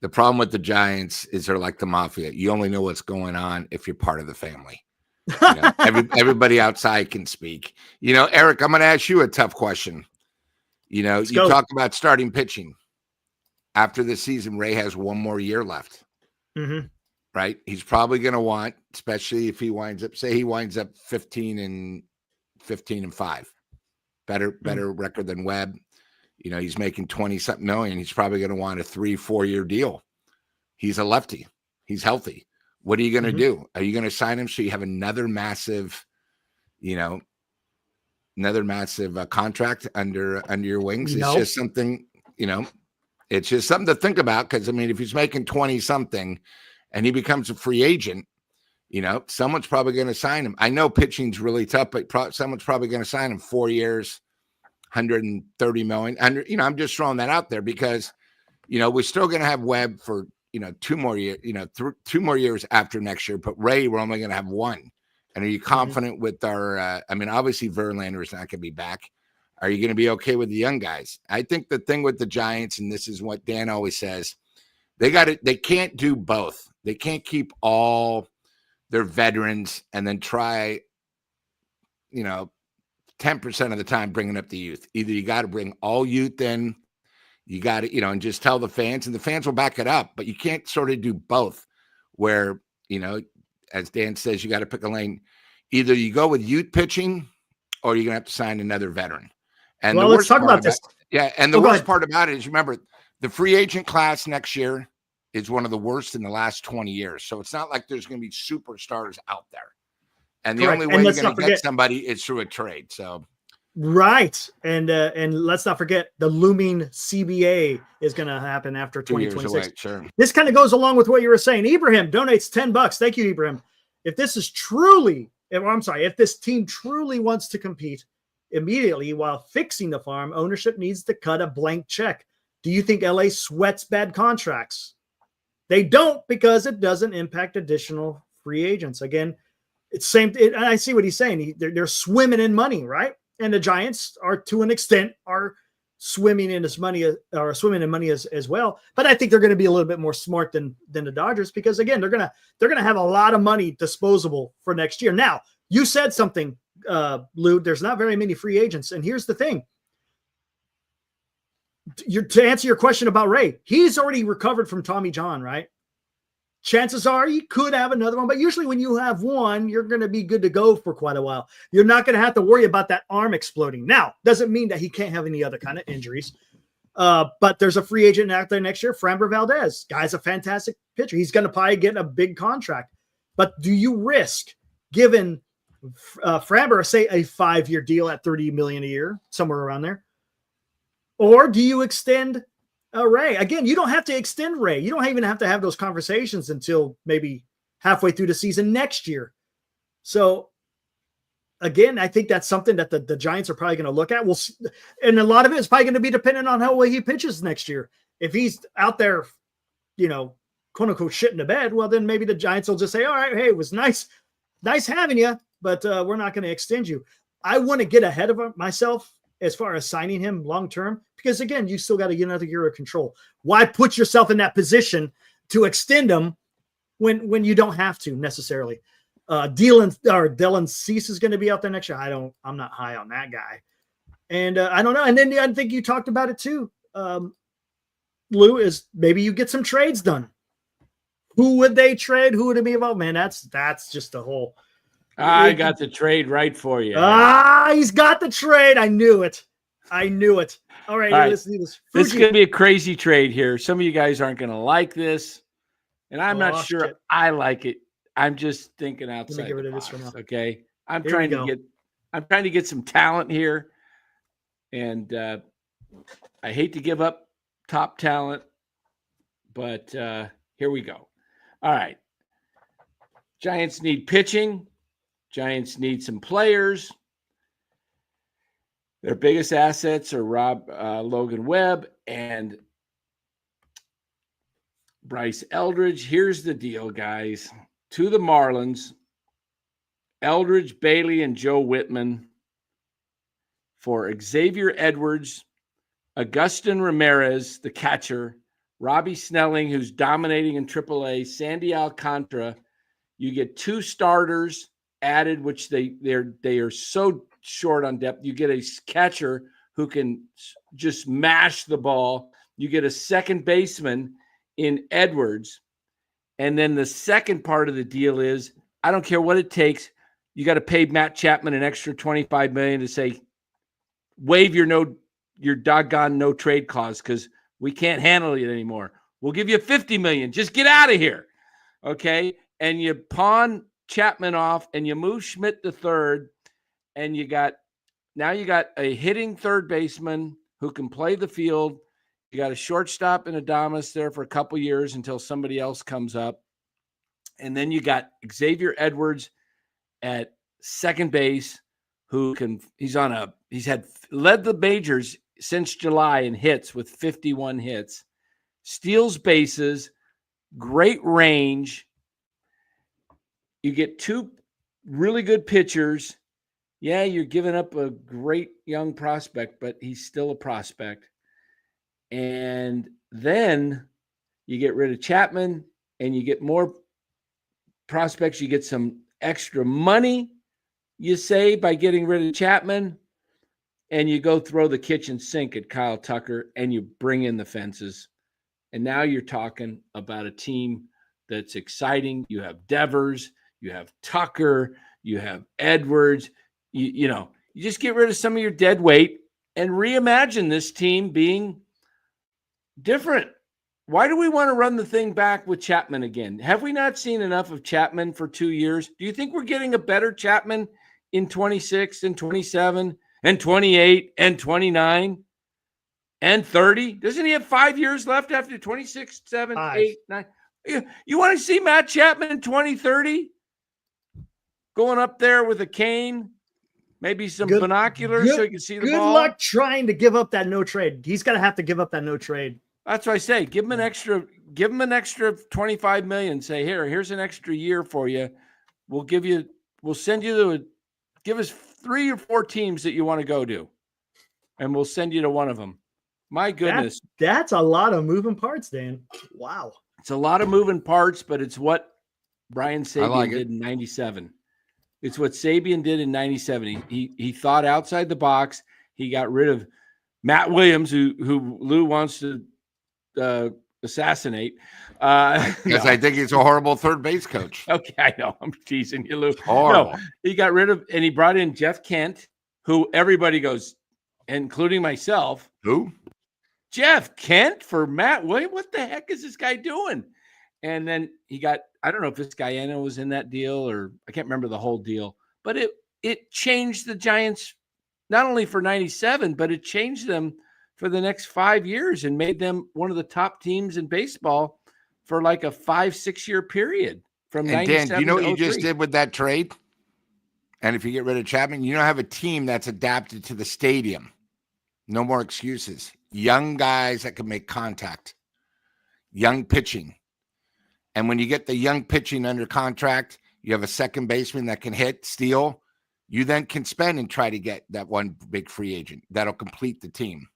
the problem with the Giants is they're like the mafia. You only know what's going on if you're part of the family. Everybody outside can speak. Eric, I'm going to ask you a tough question. You talk about starting pitching. After the season, Ray has one more year left. Mm-hmm. Right? He's probably going to want, especially if he winds up 15 and 5, better record than Webb. He's making 20-something million. He's probably going to want a 3-4 year deal. He's a lefty. He's healthy. What are you going to do? Are you going to sign him so you have another massive, another massive contract under your wings. It's Nope. just something, it's just something to think about. Because I mean, if he's making 20 something and he becomes a free agent, someone's probably going to sign him. I know pitching's really tough, but someone's probably going to sign him 4 years, 130 million. And I'm just throwing that out there because we're still going to have Webb for 2 more years, 2 more years after next year. But Ray, we're only going to have 1. And are you confident with our? Obviously Verlander is not going to be back. Are you going to be okay with the young guys? I think the thing with the Giants, and this is what Dan always says, they can't do both. They can't keep all their veterans and then try, 10% of the time bringing up the youth. Either you got to bring all youth in, you got to, and just tell the fans, and the fans will back it up. But you can't sort of do both where, as Dan says, you got to pick a lane. Either you go with youth pitching or you're going to have to sign another veteran. And let's talk about this. And the worst part about it is, remember, the free agent class next year is one of the worst in the last 20 years. So it's not like there's going to be superstars out there. And the only way you're going to get somebody is through a trade. So right. And let's not forget the looming CBA is going to happen after 2026. Sure. This kind of goes along with what you were saying. Ibrahim donates $10. Thank you, Ibrahim. If this team truly wants to compete immediately while fixing the farm, ownership needs to cut a blank check. Do you think LA sweats bad contracts? They don't, because it doesn't impact additional free agents. Again, it's same. And I see what he's saying. They're swimming in money, right? And the Giants are, to an extent, are swimming in money as well. But I think they're going to be a little bit more smart than the Dodgers, because again, they're going to have a lot of money disposable for next year. Now, you said something, Lou. There's not very many free agents, and here's the thing. To answer your question about Ray, he's already recovered from Tommy John, right? Chances are he could have another one, but usually when you have one, you're going to be good to go for quite a while. You're not going to have to worry about that arm exploding. Now, doesn't mean that he can't have any other kind of injuries. But there's a free agent out there next year, Framber Valdez. Guy's a fantastic pitcher. He's going to probably get a big contract. But do you risk giving Framber, say, a 5-year deal at $30 million a year, somewhere around there? Or do you extend Ray? Again, you don't have to extend Ray. You don't even have to have those conversations until maybe halfway through the season next year. So, again, I think that's something that the Giants are probably going to look at. And a lot of it is probably going to be dependent on how well he pitches next year. If he's out there, quote unquote, shitting the bed, well, then maybe the Giants will just say, all right, hey, it was nice having you, but we're not going to extend you. I want to get ahead of myself as far as signing him long-term, because again, you still got to get another year of control. Why put yourself in that position to extend him when you don't have to necessarily? Dylan Cease is going to be out there next year. I'm not high on that guy. And I don't know. And then I think you talked about it too. Lou, is maybe you get some trades done. Who would they trade? Who would it be about? Man, that's just a whole. I got the trade right for you. He's got the trade. I knew it. All right. Let's do this. This is going to be a crazy trade here. Some of you guys aren't going to like this, and I'm not sure I like it. I'm just thinking outside the box, for now. Okay. I'm trying to get some talent here, and I hate to give up top talent, but here we go. All right. Giants need pitching. Giants need some players. Their biggest assets are Logan Webb and Bryce Eldridge. Here's the deal, guys. To the Marlins, Eldridge, Bailey, and Joe Whitman for Xavier Edwards, Agustin Ramirez, the catcher, Robbie Snelling, who's dominating in AAA, Sandy Alcantara. You get 2 starters added, which they are so short on depth. You get a catcher who can just mash the ball. You get a second baseman in Edwards. And then the second part of the deal is, I don't care what it takes. You got to pay Matt Chapman an extra $25 million to say, waive your doggone no trade clause, because we can't handle it anymore. We'll give you $50 million. Just get out of here. Okay. And you pawn Chapman off and you move Schmidt to third, and you got now you got a hitting third baseman who can play the field. You got a shortstop and Adames there for a couple years until somebody else comes up. And then you got Xavier Edwards at second base, he's led the majors since July in hits with 51 hits, steals bases, great range. You get two really good pitchers. Yeah, you're giving up a great young prospect, but he's still a prospect. And then you get rid of Chapman and you get more prospects. You get some extra money, you say, by getting rid of Chapman, and you go throw the kitchen sink at Kyle Tucker and you bring in the fences. And now you're talking about a team that's exciting. You have Devers, you have Tucker, you have Edwards. You just get rid of some of your dead weight and reimagine this team being different. Why do we want to run the thing back with Chapman again? Have we not seen enough of Chapman for 2 years? Do you think we're getting a better Chapman in 26 and 27 and 28 and 29 and 30? Doesn't he have 5 years left after 26, 7, 8, 9? You want to see Matt Chapman in 2030 going up there with a cane, maybe some binoculars so he can see the ball? Good luck trying to give up that no trade. He's going to have to give up that no trade. That's what I say. Give him an extra $25 million. Say, here's an extra year for you. We'll send you give us 3 or 4 teams that you want to go to, and we'll send you to one of them. My goodness. That's a lot of moving parts, Dan. Wow. It's a lot of moving parts, but it's what Brian Sabian did in 97. It's what Sabian did in 97. He thought outside the box. He got rid of Matt Williams, who Lou wants to assassinate. Because I think he's a horrible third base coach. Okay, I know. I'm teasing you, Lou. Horrible. No, he got rid of, and he brought in Jeff Kent, who everybody goes, including myself. Who? Jeff Kent for Matt Williams? What the heck is this guy doing? And then he got, I don't know if this Guyana was in that deal or I can't remember the whole deal, but it changed the Giants not only for 97, but it changed them for the next 5 years and made them one of the top teams in baseball for like a 5-6 year period from 97 Dan, do you know what you 03. just did with that trade? And if you get rid of Chapman, you don't have a team that's adapted to the stadium. No more excuses. Young guys that can make contact. Young pitching. And when you get the young pitching under contract, you have a second baseman that can hit, steal. You then can spend and try to get that one big free agent that'll complete the team.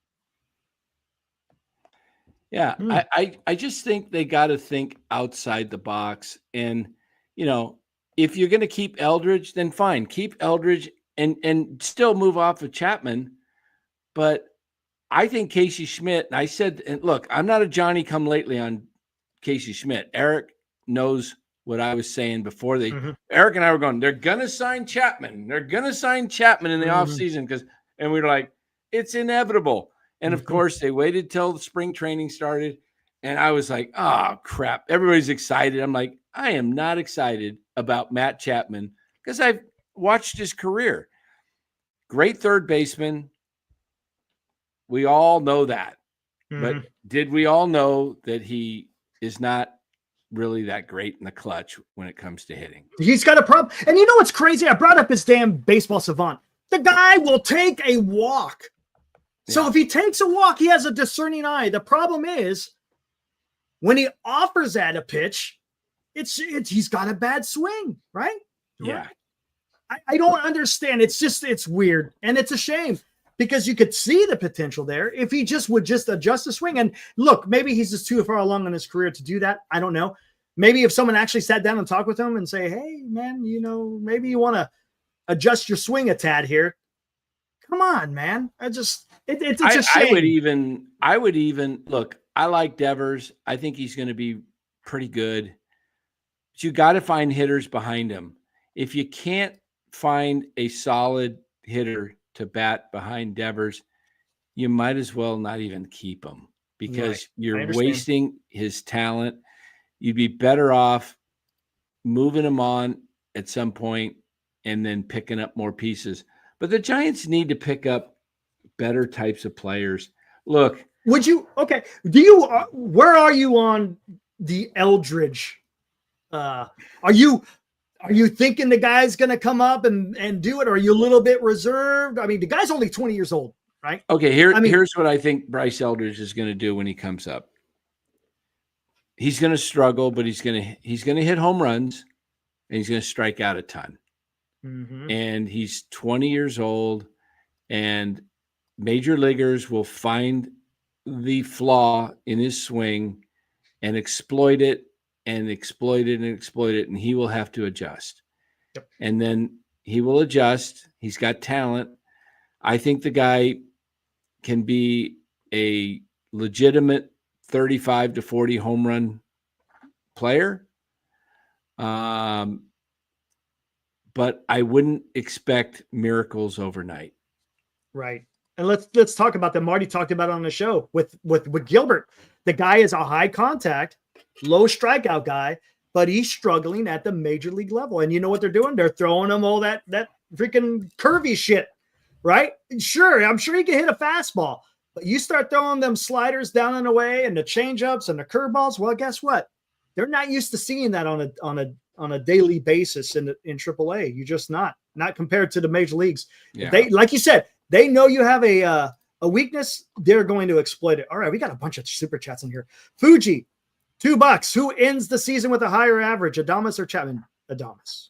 Yeah, I just think they got to think outside the box. And, if you're going to keep Eldridge, then fine. Keep Eldridge and still move off of Chapman. But I think Casey Schmidt, and I said, and look, I'm not a Johnny come lately on Casey Schmidt. Eric knows what I was saying before Eric and I were going, they're going to sign Chapman. They're going to sign Chapman in the offseason and we were like, it's inevitable. And of course, they waited till the spring training started. And I was like, oh, crap. Everybody's excited. I'm like, I am not excited about Matt Chapman because I've watched his career. Great third baseman. We all know that. But did we all know that he is not really that great in the clutch when it comes to hitting? He's got a problem. And you know what's crazy? I brought up his damn baseball savant. The guy will take a walk. So if he takes a walk, he has a discerning eye. The problem is when he offers at a pitch, he's got a bad swing, right? Yeah. I don't understand. It's weird. And it's a shame because you could see the potential there if he would adjust the swing. And look, maybe he's just too far along in his career to do that. I don't know. Maybe if someone actually sat down and talked with him and say, hey, man, maybe you want to adjust your swing a tad here. Come on, man. It's a shame. I would even look, I like Devers. I think he's going to be pretty good. But you got to find hitters behind him. If you can't find a solid hitter to bat behind Devers, you might as well not even keep him because you're wasting his talent. You'd be better off moving him on at some point and then picking up more pieces. But the Giants need to pick up better types of players. Look, where are you on the Eldridge? Are you thinking the guy's going to come up and do it? Or are you a little bit reserved? I mean, the guy's only 20 years old, right? Okay, here's what I think Bryce Eldridge is going to do when he comes up. He's going to struggle, but he's going to hit home runs, and he's going to strike out a ton. Mm-hmm. And he's 20 years old, and major leaguers will find the flaw in his swing and exploit it, and he will have to adjust. Yep. And then he will adjust. He's got talent. I think the guy can be a legitimate 35 to 40 home run player. But I wouldn't expect miracles overnight. Right. And let's talk about that. Marty talked about it on the show with Gilbert. The guy is a high contact, low strikeout guy, but he's struggling at the major league level. And you know what they're doing? They're throwing him all that freaking curvy shit, right? Sure, I'm sure he can hit a fastball, but you start throwing them sliders down and away and the changeups and the curveballs. Well, guess what? They're not used to seeing that on a daily basis in AAA. You're just not compared to the major leagues. Yeah. They, like you said, they know you have a weakness. They're going to exploit it. All right, we got a bunch of super chats in here. Fuji, $2. Who ends the season with a higher average, Adames or Chapman? Adames,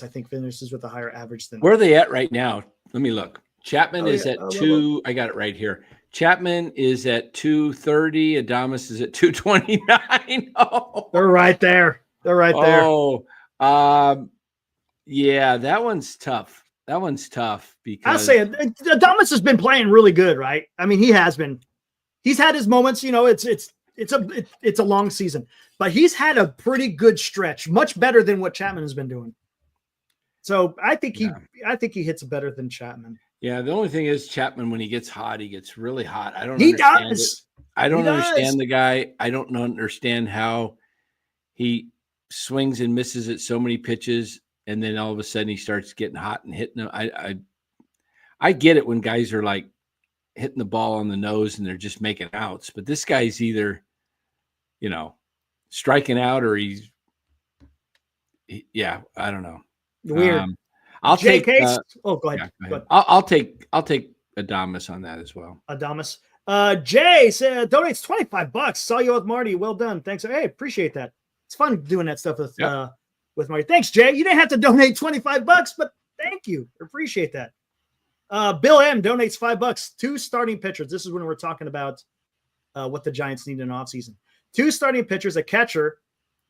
I think, finishes with a higher average than. Where are they at right now? Let me look. Chapman is at 2. I got it right here. Chapman is at 230. Adames is at 229. Oh, they're right there. Oh, yeah, that one's tough. Because I'll say it. Adames has been playing really good, right? I mean, he has been. He's had his moments. You know, it's a long season, but he's had a pretty good stretch, much better than what Chapman has been doing. So I think he hits better than Chapman. Yeah, the only thing is Chapman, when he gets hot, he gets really hot. I don't understand the guy. I don't understand how he swings and misses at so many pitches, and then all of a sudden he starts getting hot and hitting them. I get it when guys are like hitting the ball on the nose and they're just making outs, but this guy's either, striking out or I don't know. Weird. I'll take. Go ahead. Yeah, go ahead. I'll take Adames on that as well. Adames. Jay said donates $25. Saw you with Marty. Well done. Thanks. Hey, appreciate that. It's fun doing that stuff with Marty. Thanks, Jay. You didn't have to donate $25, but thank you. Appreciate that. Bill M donates $5. 2 starting pitchers. This is when we're talking about what the Giants need in offseason. 2 starting pitchers, a catcher,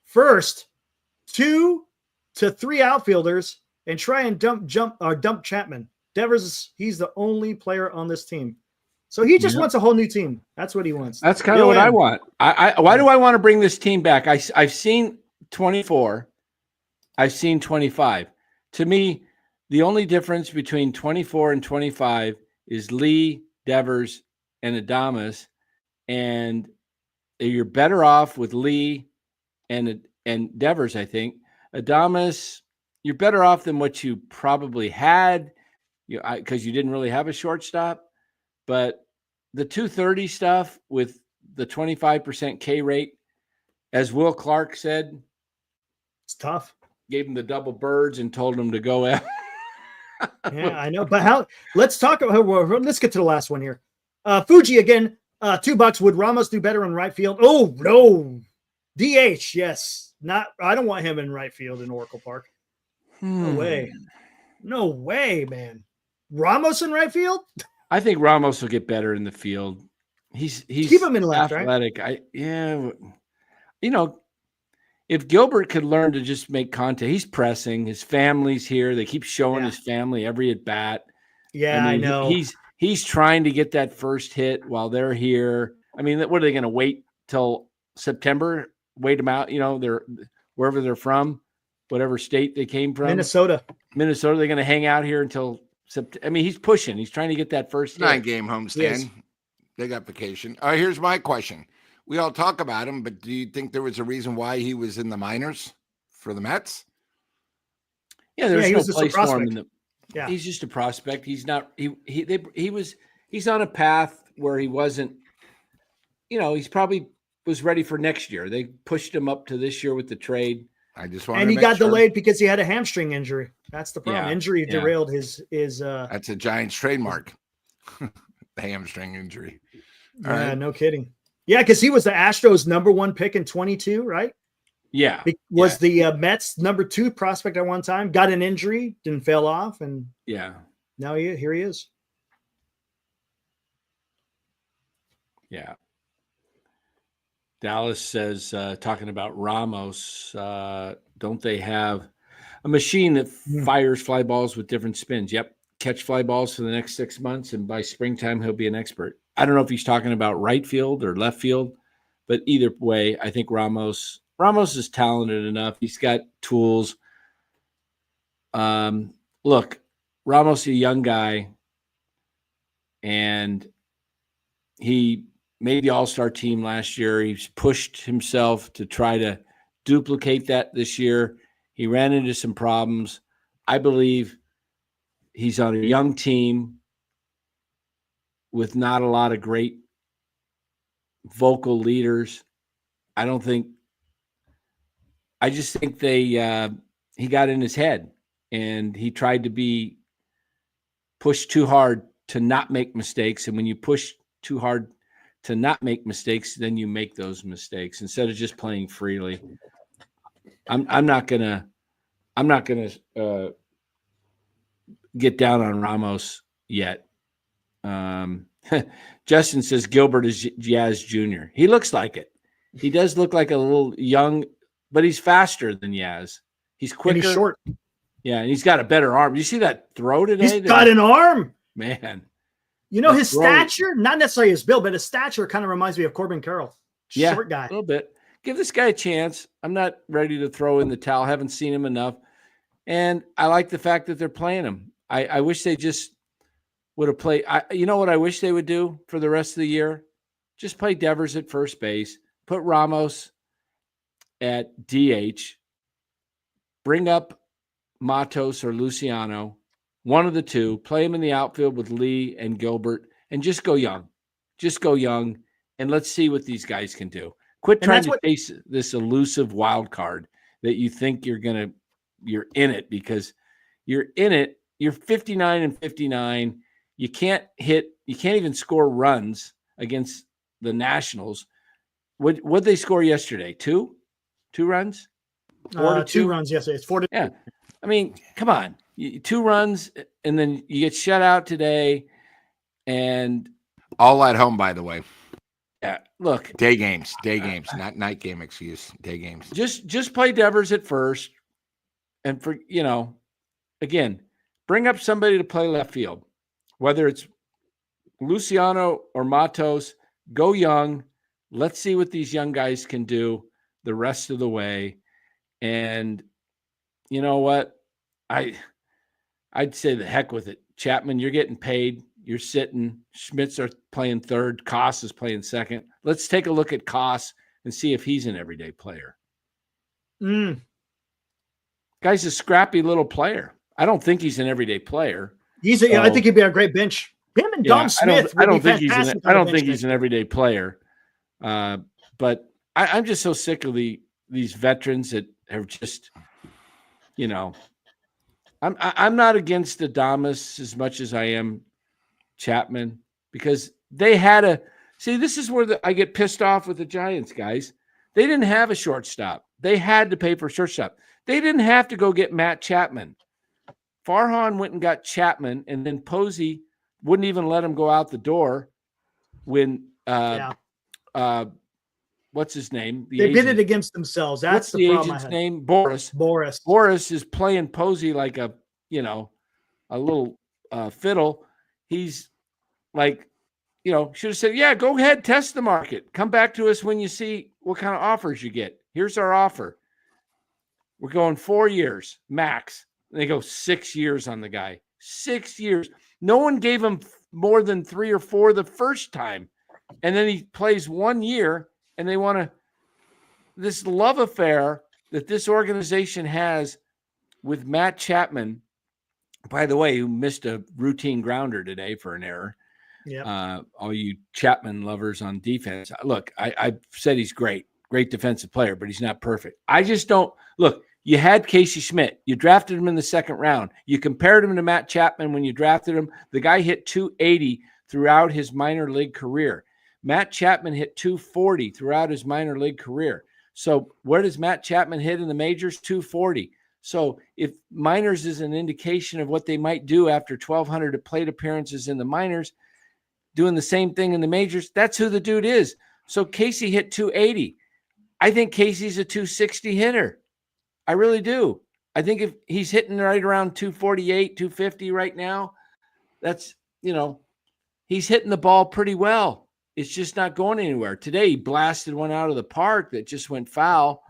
first, 2 to 3 outfielders, and try and dump Chapman. Devers, he's the only player on this team. So he just wants a whole new team. That's what he wants. That's kind of what I want. Why do I want to bring this team back? I've seen 24. I've seen 25. To me, the only difference between 24 and 25 is Lee, Devers, and Adames. And you're better off with Lee and Devers, I think. Adames, you're better off than what you probably had, because you didn't really have a shortstop. But the 230 stuff with the 25% K rate, as Will Clark said, it's tough. Gave him the double birds and told him to go out. Yeah, I know. But let's talk about. Let's get to the last one here. Fuji again. $2. Would Ramos do better in right field? Oh no, DH. Yes. I don't want him in right field in Oracle Park. No way, man. Ramos in right field? I think Ramos will get better in the field. He's keep him in left, athletic. Right? If Gilbert could learn to just make contact, he's pressing. His family's here. They keep showing his family every at bat. Yeah, I know. He's trying to get that first hit while they're here. I mean, what are they going to wait till September? Wait them out. They're wherever they're from, whatever state they came from. Minnesota. They're going to hang out here until September. I mean, he's pushing. He's trying to get that first 9-game homestand. Yes. They got vacation. Here's my question. We all talk about him, but do you think there was a reason why he was in the minors for the Mets? Yeah, there's no place for him Yeah. He's just a prospect. He's not. He's on a path where he wasn't. He's probably was ready for next year. They pushed him up to this year with the trade. I just wanted And he to make got sure. delayed because he had a hamstring injury. That's the problem. Yeah, Injury yeah. derailed his. That's a Giants trademark. The hamstring injury. All Yeah, right. no kidding. Yeah, because he was the Astros' #1 pick in 22, right? Yeah, Was the Mets #2 prospect at one time. Got an injury, didn't fail off, and yeah, now here he is. yeah. Dallas says, talking about Ramos, don't they have a machine that fires fly balls with different spins? Yep. Catch fly balls for the next 6 months, and by springtime, he'll be an expert. I don't know if he's talking about right field or left field, but either way, I think Ramos is talented enough. He's got tools. Look, Ramos is a young guy, and he made the all-star team last year. He's pushed himself to try to duplicate that this year. He ran into some problems. I believe he's on a young team with not a lot of great vocal leaders. I just think he got in his head and he tried to be pushed too hard to not make mistakes. And when you push too hard to not make mistakes, then you make those mistakes instead of just playing freely. I'm not gonna get down on Ramos yet. Justin says Gilbert is Yaz Jr. He looks like it. He does look like a little young, but he's faster than Yaz. He's quicker. And he's short. Yeah, and he's got a better arm. You see that throw today? He's got an arm. Man. His stature, not necessarily his build, but his stature kind of reminds me of Corbin Carroll. Short guy. A little bit. Give this guy a chance. I'm not ready to throw in the towel. Haven't seen him enough. And I like the fact that they're playing him. I wish they just would have played. You know what I wish they would do for the rest of the year? Just play Devers at first base. Put Ramos at DH. Bring up Matos or Luciano. One of the two. Play him in the outfield with Lee and Gilbert. And just go young. Just go young. And let's see what these guys can do. Quit trying to chase this elusive wild card that you think you're in it because you're in it. You're 59-59. You can't even score runs against the Nationals. What'd they score yesterday? Two runs? 2 runs yesterday. It's 4-2. Yeah. I mean, come on. 2 runs, and then you get shut out today. And all at home, by the way. Yeah, look. Day games, not night game excuse. Day games. Just play Devers at first. And again, bring up somebody to play left field. Whether it's Luciano or Matos, go young. Let's see what these young guys can do the rest of the way. And you know what? I'd say the heck with it. Chapman, you're getting paid. You're sitting. Schmitz are playing third. Koss is playing second. Let's take a look at Koss and see if he's an everyday player. Guy's a scrappy little player. I don't think he's an everyday player. I think he'd be a great bench. Him and Dom Smith. I don't think he's an everyday player. But I'm just so sick of these veterans that have just, I'm not against Adames as much as I am Chapman because they had this is where I get pissed off with the Giants guys. They didn't have a shortstop. They had to pay for a shortstop. They didn't have to go get Matt Chapman. Farhan went and got Chapman, and then Posey wouldn't even let him go out the door when what's his name? They bid it against themselves. That's the problem. Agent's name? Boris. Boris is playing Posey like a little fiddle. He's like, should have said, yeah, go ahead, test the market. Come back to us when you see what kind of offers you get. Here's our offer. We're going 4 years max. And they go 6 years on the guy. 6 years. No one gave him more than 3 or 4 the first time. And then he plays 1 year, and they want this love affair that this organization has with Matt Chapman by the way, who missed a routine grounder today for an error. Yeah. All you Chapman lovers on defense. Look, I said he's great defensive player, but he's not perfect. I just don't look. You had Casey Schmidt. You drafted him in the second round. You compared him to Matt Chapman when you drafted him. The guy hit 280 throughout his minor league career. Matt Chapman hit 240 throughout his minor league career. So where does Matt Chapman hit in the majors? 240. So if minors is an indication of what they might do after 1,200 plate appearances in the minors, doing the same thing in the majors, that's who the dude is. So Casey hit 280. I think Casey's a 260 hitter. I really do. I think if he's hitting right around 248, 250 right now, that's, he's hitting the ball pretty well. It's just not going anywhere. Today, he blasted one out of the park that just went foul.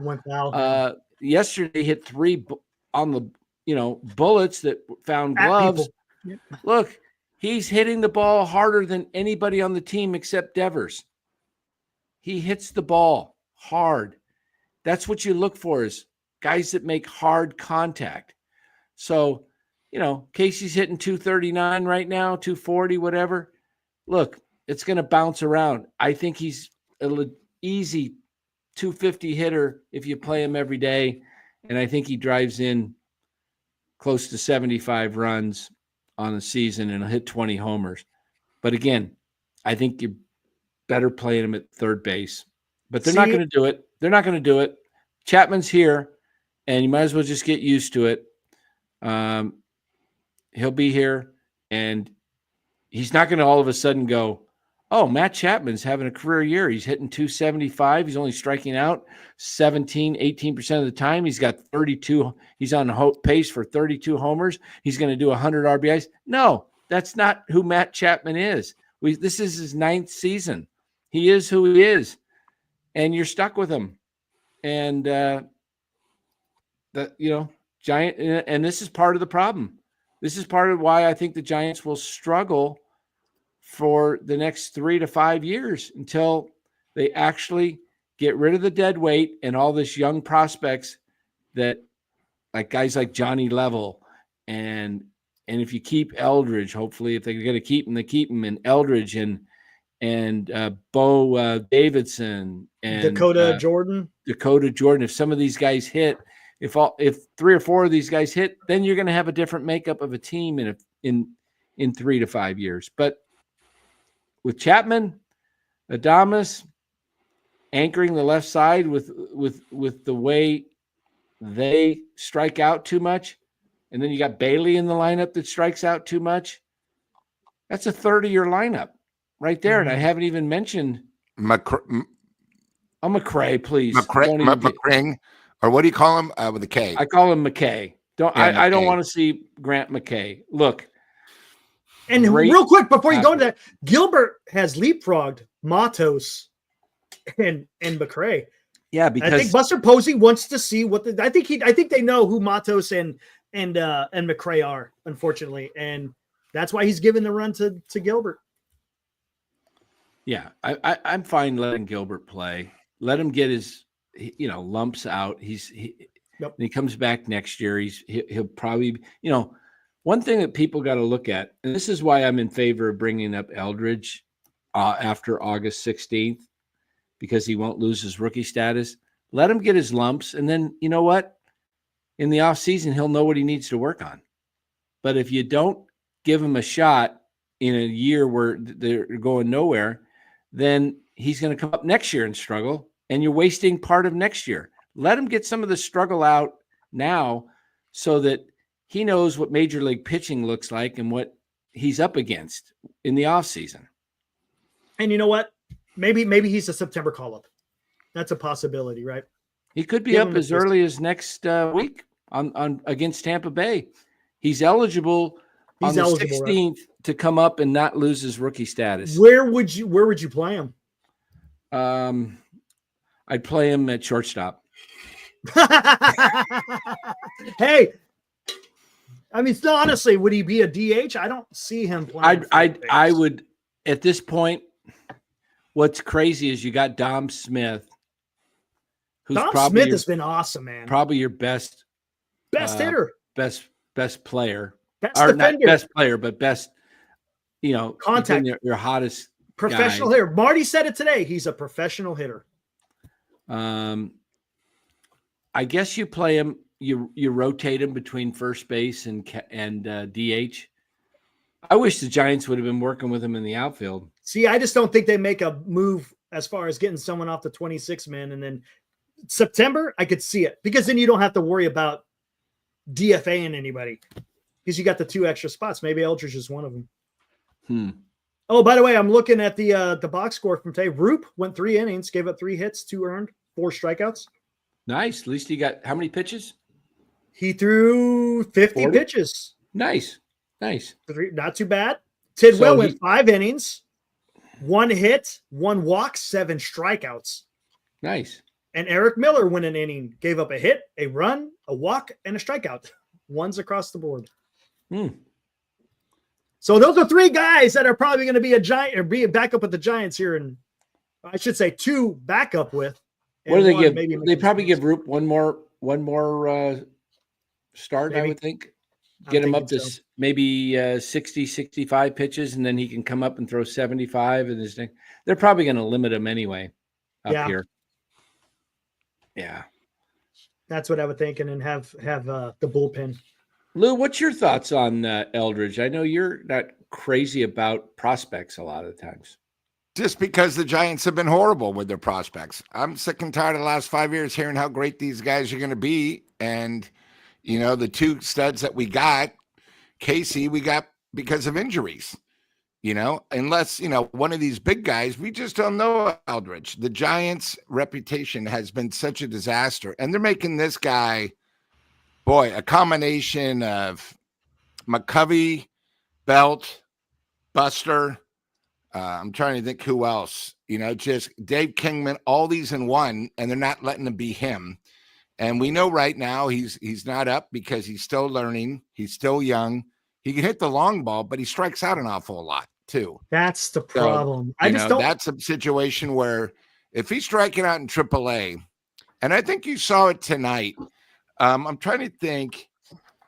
Yesterday, he hit 3 on the, bullets that found gloves. Yep. Look, he's hitting the ball harder than anybody on the team except Devers. He hits the ball hard. That's what you look for, is guys that make hard contact. So, Casey's hitting 239 right now, 240, whatever. Look, it's going to bounce around. I think he's an easy 250 hitter if you play him every day. And I think he drives in close to 75 runs on the season and he'll hit 20 homers. But again, I think you're better playing him at third base. But they're not going to do it. They're not going to do it. Chapman's here, and you might as well just get used to it. He'll be here, and he's not going to all of a sudden go, oh, Matt Chapman's having a career year. He's hitting 275. He's only striking out 18% of the time. He's got 32. He's on pace for 32 homers. He's going to do 100 RBIs. No, that's not who Matt Chapman is. This is his 9th season. He is who he is, and you're stuck with him. And Giant, and this is part of the problem. This is part of why I think the Giants will struggle for the next 3 to 5 years until they actually get rid of the dead weight and all this young prospects that, like guys like Johnny Level, and if you keep Eldridge, hopefully if they're going to keep him, they keep him, and Eldridge and Bo Davidson and Dakota Jordan. If some of these guys hit, if 3 or 4 of these guys hit, then you're going to have a different makeup of a team in 3 to 5 years. But with Chapman, Adames anchoring the left side with the way they strike out too much, and then you got Bailey in the lineup that strikes out too much. That's a 30-year lineup right there, and I haven't even mentioned McCray, please. McCring, or what do you call him with a K? I call him McKay. I don't want to see Grant McKay. Look. And real quick, before you go into that, Gilbert has leapfrogged Matos and McCray. Yeah, because I think Buster Posey wants to see what I think they know who Matos and McCray are, unfortunately, and that's why he's giving the run to Gilbert. Yeah, I'm fine letting Gilbert play. Let him get his lumps out. When he comes back next year, he'll probably one thing that people got to look at, and this is why I'm in favor of bringing up Eldridge after August 16th, because he won't lose his rookie status. Let him get his lumps, and then you know what? In the offseason, he'll know what he needs to work on. But if you don't give him a shot in a year where they're going nowhere, then he's going to come up next year and struggle, and you're wasting part of next year. Let him get some of the struggle out now so that he knows what major league pitching looks like and what he's up against in the offseason. And you know what? Maybe he's a September call-up. That's a possibility, right? He could be up as early as next week on against Tampa Bay. He's eligible on the 16th to come up and not lose his rookie status. Where would you play him? I'd play him at shortstop. Hey, I mean, honestly, would he be a DH? I don't see him playing. I would at this point. What's crazy is you got Dom Smith, who's has been awesome, man. Probably your best hitter, best player Best or not defender. best player, but best, Contact. your hottest Professional guy. hitter. Marty said it today. He's a professional hitter. I guess you play him. You rotate him between first base and DH. I wish the Giants would have been working with him in the outfield. See, I just don't think they make a move as far as getting someone off the 26 man. And then September, I could see it because then you don't have to worry about DFAing anybody because you got the 2 extra spots. Maybe Eldridge is one of them. Oh, by the way, I'm looking at the box score from today. Roop went 3 innings, gave up 3 hits, 2 earned, 4 strikeouts. Nice. At least he got how many pitches? He threw 50 40? pitches. Nice. Not too bad. Tidwell went 5 innings, 1 hit, 1 walk, 7 strikeouts. Nice. And Eric Miller went an inning, gave up a hit, a run, a walk, and a strikeout. Ones across the board. So those are 3 guys that are probably going to be a Giant or be a backup with the Giants here, and I should say 2 backup with. What do they give? They probably give Roop one more start. Maybe. I would think. Get him up to maybe 60, 65 pitches, and then he can come up and throw 75. And this thing, they're probably going to limit him anyway up here. Yeah, that's what I would think, and then have the bullpen. Lou, what's your thoughts on Eldridge? I know you're not crazy about prospects a lot of times. Just because the Giants have been horrible with their prospects. I'm sick and tired of the last 5 years hearing how great these guys are going to be. And, the 2 studs that we got, Casey, we got because of injuries. Unless, one of these big guys, we just don't know Eldridge. The Giants' reputation has been such a disaster. And they're making this guy, a combination of McCovey, Belt, Buster. I'm trying to think who else, just Dave Kingman, all these in one, and they're not letting him be him. And we know right now he's not up because he's still learning. He's still young. He can hit the long ball, but he strikes out an awful lot too. That's the problem. So, that's a situation where if he's striking out in AAA, and I think you saw it tonight. I'm trying to think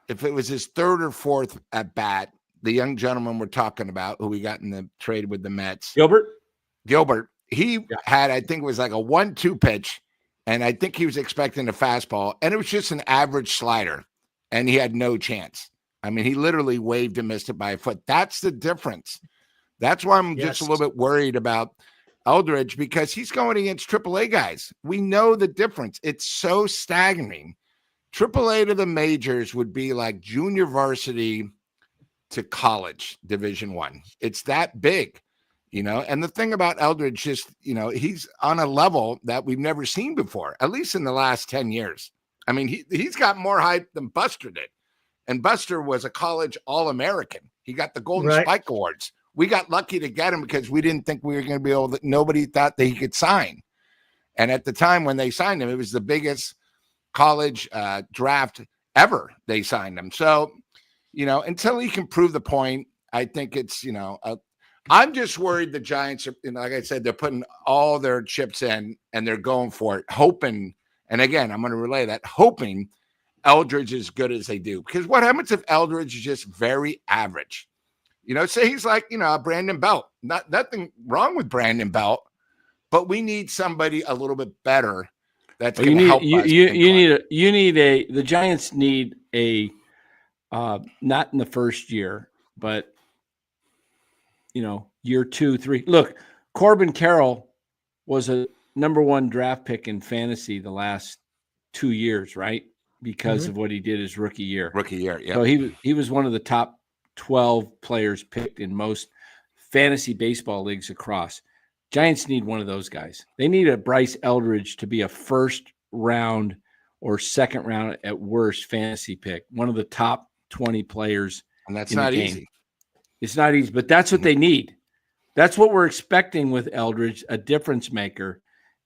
if it was his 3rd or 4th at bat. The young gentleman we're talking about, who we got in the trade with the Mets, Gilbert. He had, I think it was like a 1-2 pitch, and I think he was expecting a fastball, and it was just an average slider, and he had no chance. I mean, he literally waved and missed it by a foot. That's the difference. That's why I'm just a little bit worried about Eldridge, because he's going against AAA guys. We know the difference. It's so staggering. AAA to the majors would be like junior varsity to college Division I. It's that big, and the thing about Eldridge, just, he's on a level that we've never seen before, at least in the last 10 years. I mean, he's got more hype than Buster did. And Buster was a college All-American. He got the Golden Spike Awards. We got lucky to get him because we didn't think we were going to be able to, nobody thought that he could sign. And at the time when they signed him, it was the biggest college draft ever. They signed him. So, until he can prove the point, I think it's, I'm just worried the Giants are, like I said, they're putting all their chips in and they're going for it, hoping. And again, I'm going to relay that, hoping Eldridge is good as they do. Because what happens if Eldridge is just very average? Say he's like, Brandon Belt. Nothing wrong with Brandon Belt, but we need somebody a little bit better that's going to help us. The Giants need a, not in the first year, but year 2, 3. Look, Corbin Carroll was a number 1 draft pick in fantasy the last 2 years, right? Because of what he did his rookie year. Yeah. So he was one of the top 12 players picked in most fantasy baseball leagues across. Giants need one of those guys. They need a Bryce Eldridge to be a 1st round or 2nd round at worst fantasy pick, one of the top 20 players. And that's not easy. It's not easy, but that's what they need. That's what we're expecting with Eldridge, a difference maker.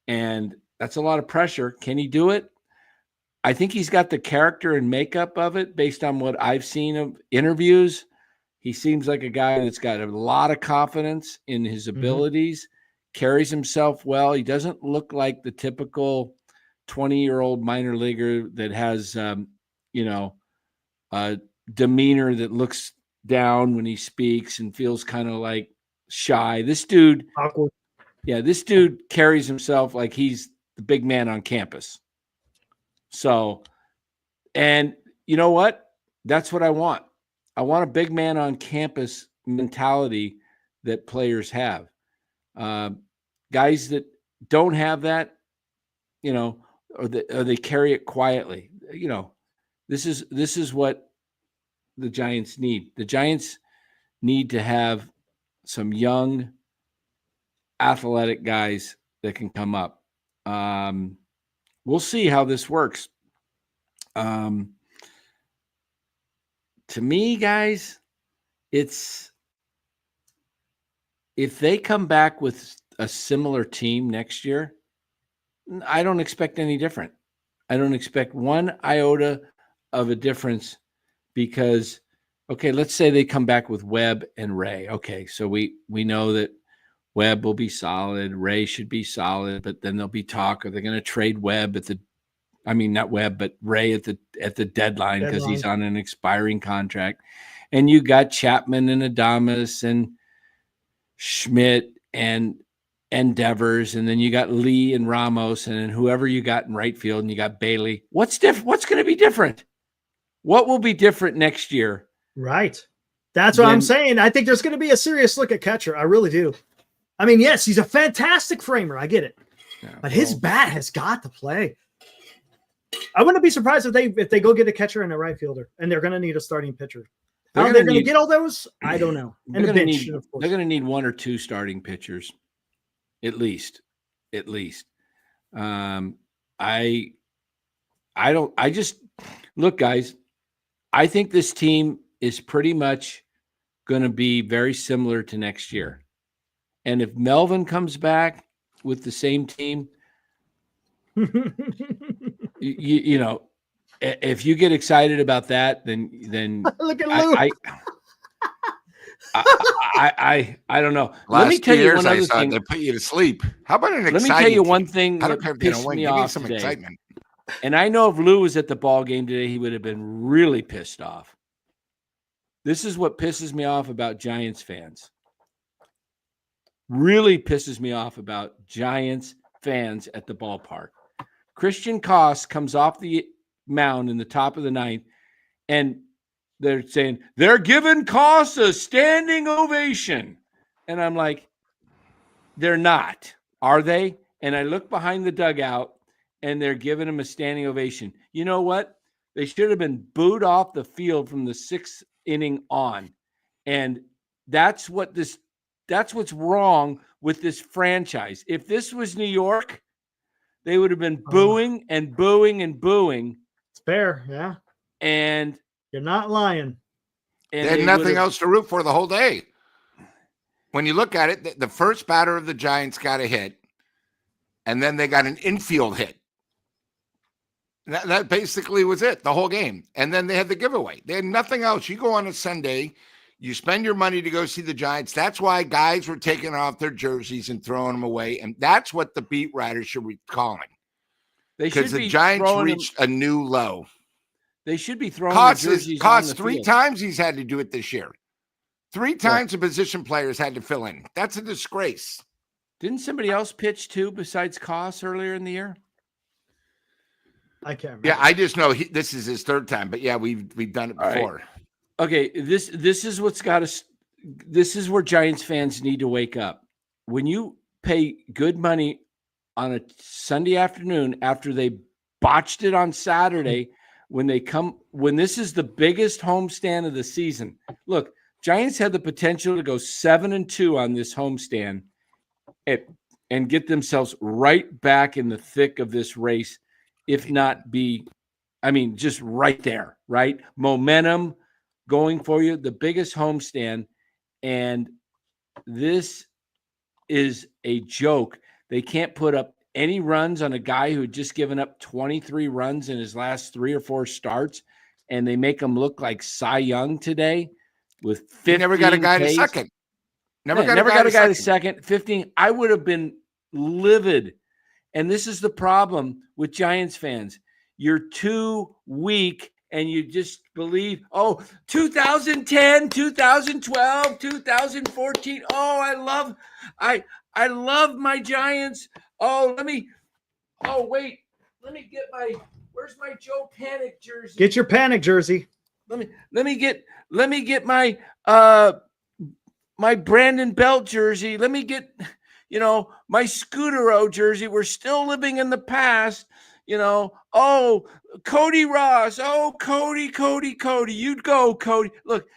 And that's a lot of pressure. Can he do it? I think he's got the character and makeup of it based on what I've seen of interviews. He seems like a guy that's got a lot of confidence in his abilities, carries himself well. He doesn't look like the typical 20-year-old minor leaguer that has, demeanor that looks down when he speaks and feels kind of like shy. This dude, Awkward. yeah, this dude carries himself like he's the big man on campus. So, and you know what? That's what I want. I want a big man on campus mentality that players have. Guys that don't have that, you know, or they carry it quietly. You know, this is what the Giants need. The Giants need to have some young, athletic guys that can come up. We'll see how this works. To me, guys, it's if they come back with a similar team next year, I don't expect any different. I don't expect one iota of a difference because, okay, let's say they come back with Webb and Ray. Okay, so we know that Webb will be solid, Ray should be solid, but then there'll be talk. Are they going to trade Webb not Webb, but Ray at the deadline because he's on an expiring contract? And you got Chapman and Adames and Schmidt and Devers, and then you got Lee and Ramos, and then whoever you got in right field, and you got Bailey. What's different? What's going to be different? What will be different next year? Right. That's what I'm saying. I think there's going to be a serious look at catcher. I really do. I mean, yes, he's a fantastic framer. I get it. Yeah, but his bat has got to play. I wouldn't be surprised if they go get a catcher and a right fielder, and they're going to need a starting pitcher. How they're going to get all those, I don't know. And they're going to need one or two starting pitchers, at least. Look, guys. I think this team is pretty much going to be very similar to next year. And if Melvin comes back with the same team, you know, if you get excited about that, then look at Lou. I don't know. Let me tell you one other thing. They put you to sleep. How about an exciting? Let me tell you one thing that pissed me off some today. Excitement. And I know if Lou was at the ball game today, he would have been really pissed off. This is what pisses me off about Giants fans. Really pisses me off about Giants fans at the ballpark. Christian Koss comes off the mound in the top of the ninth, and they're saying they're giving Koss a standing ovation. And I'm like, they're not, are they? And I look behind the dugout, and they're giving him a standing ovation. You know what? They should have been booed off the field from the sixth inning on. And that's what's wrong with this franchise. If this was New York, they would have been booing and booing and booing. It's fair, yeah. And you're not lying. And they had nothing else to root for the whole day. When you look at it, the first batter of the Giants got a hit, and then they got an infield hit. That basically was it, the whole game. And then they had the giveaway. They had nothing else. You go on a Sunday, you spend your money to go see the Giants. That's why guys were taking off their jerseys and throwing them away. And that's what the beat writers should be calling. Because the Giants reached a new low. They should be throwing the jerseys on the three field. times he's had to do it this year. 3 times the position players had to fill in. That's a disgrace. Didn't somebody else pitch too besides Koss earlier in the year? I can't remember. Yeah, I just know this is his 3rd time, but yeah, we've done it before. Right. Okay, this is what's got us. This is where Giants fans need to wake up. When you pay good money on a Sunday afternoon after they botched it on Saturday, when this is the biggest homestand of the season. Look, Giants had the potential to go 7-2 on this homestand and get themselves right back in the thick of this race. If not just right there, right? Momentum going for you, the biggest homestand. And this is a joke. They can't put up any runs on a guy who had just given up 23 runs in his last 3 or 4 starts. And they make him look like Cy Young today with 15. He never got a guy to second. Never got a guy to second. 15. I would have been livid. And this is the problem with Giants fans. You're too weak and you just believe, 2010, 2012, 2014. Oh, I love my Giants. Let me get where's my Joe Panic jersey? Get your Panic jersey. Let me get my my Brandon Belt jersey. Let me get, my Scudero jersey. We're still living in the past. Cody Ross. Oh, Cody. You'd go, Cody. Look,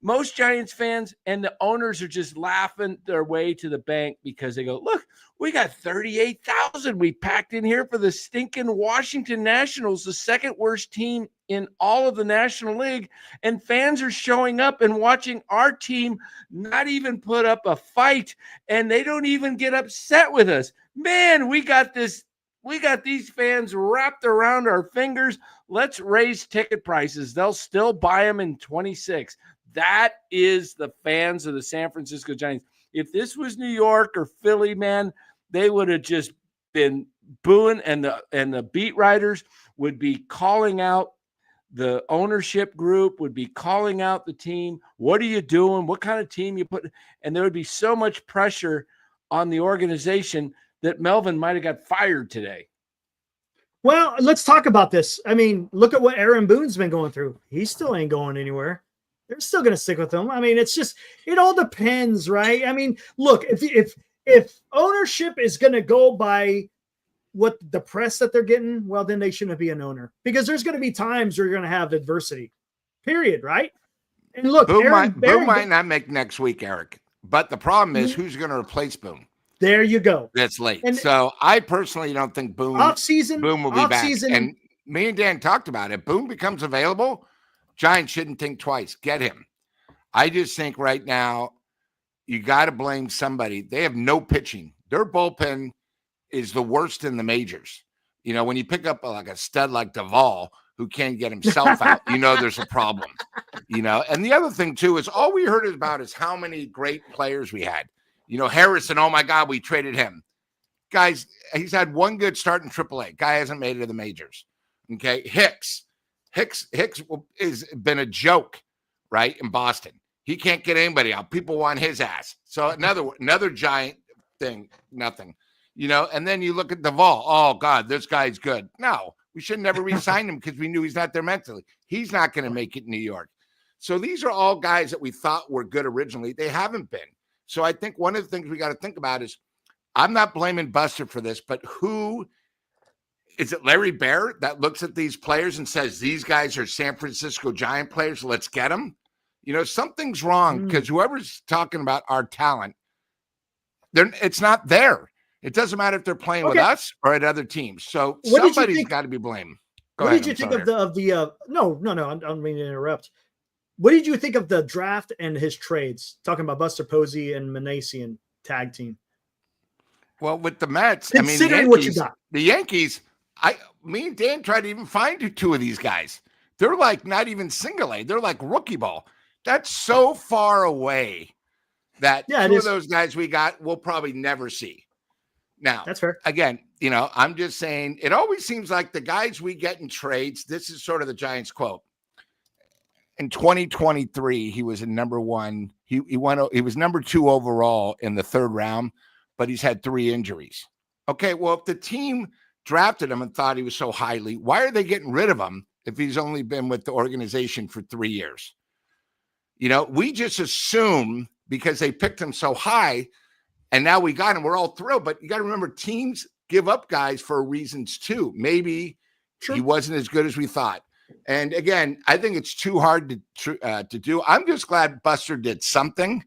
most Giants fans and the owners are just laughing their way to the bank because they go, look, we got 38,000 we packed in here for the stinking Washington Nationals, the second worst team in all of the National League. And fans are showing up and watching our team not even put up a fight, and they don't even get upset with us. Man, we got these fans wrapped around our fingers. Let's raise ticket prices. They'll still buy them in 26. That is the fans of the San Francisco Giants. If this was New York or Philly, man, they would have just been booing, and the beat writers would be calling out the ownership group, would be calling out the team. What are you doing? What kind of team you put? And there would be so much pressure on the organization that Melvin might have got fired today. Well, let's talk about this. I mean, look at what Aaron Boone's been going through. He still ain't going anywhere. They're still going to stick with him. I mean, it all depends, right? I mean, look, if ownership is going to go by what the press that they're getting, well, then they shouldn't be an owner, because there's going to be times where you're going to have adversity, period, right? And look, Boone might not make next week, Eric, but the problem is who's going to replace Boone? There you go. That's late. And so I personally don't think Boone will be back. And me and Dan talked about it. Boone becomes available, Giants shouldn't think twice. Get him. I just think right now you got to blame somebody. They have no pitching. Their bullpen is the worst in the majors. When you pick up like a stud like Duvall who can't get himself out, there's a problem. And the other thing too is all we heard about is how many great players we had. Harrison, oh my God, we traded him. Guys, he's had one good start in AAA. Guy hasn't made it to the majors. Okay, Hicks has been a joke, right, in Boston. He can't get anybody out. People want his ass. So another Giant thing, nothing. And then you look at Duvall. Oh, God, this guy's good. No, we should never re-sign him because we knew he's not there mentally. He's not going to make it in New York. So these are all guys that we thought were good originally. They haven't been. So I think one of the things we got to think about is, I'm not blaming Buster for this, but who – is it Larry Baer that looks at these players and says, these guys are San Francisco Giant players, let's get them? Something's wrong because whoever's talking about our talent, it's not there. It doesn't matter if they're playing with us or at other teams. So somebody's got to be blamed. What did you think of the no, I don't mean to interrupt. What did you think of the draft and his trades? Talking about Buster Posey and Manasian tag team. Well, with the Mets, considering what you got, the Yankees, me and Dan tried to even find two of these guys. They're like not even single A. They're like rookie ball. That's so far away that two of those guys we got we'll probably never see. Now, that's fair. Again, I'm just saying it always seems like the guys we get in trades, this is sort of the Giants quote. In 2023, he was in number one. He was number 2 overall in the 3rd round, but he's had 3 injuries. Okay, well, if the team drafted him and thought he was so highly, why are they getting rid of him if he's only been with the organization for 3 years? We just assume because they picked him so high and now we got him, we're all thrilled. But you got to remember, teams give up guys for reasons too. Maybe he wasn't as good as we thought. And again, I think it's too hard to do. I'm just glad Buster did something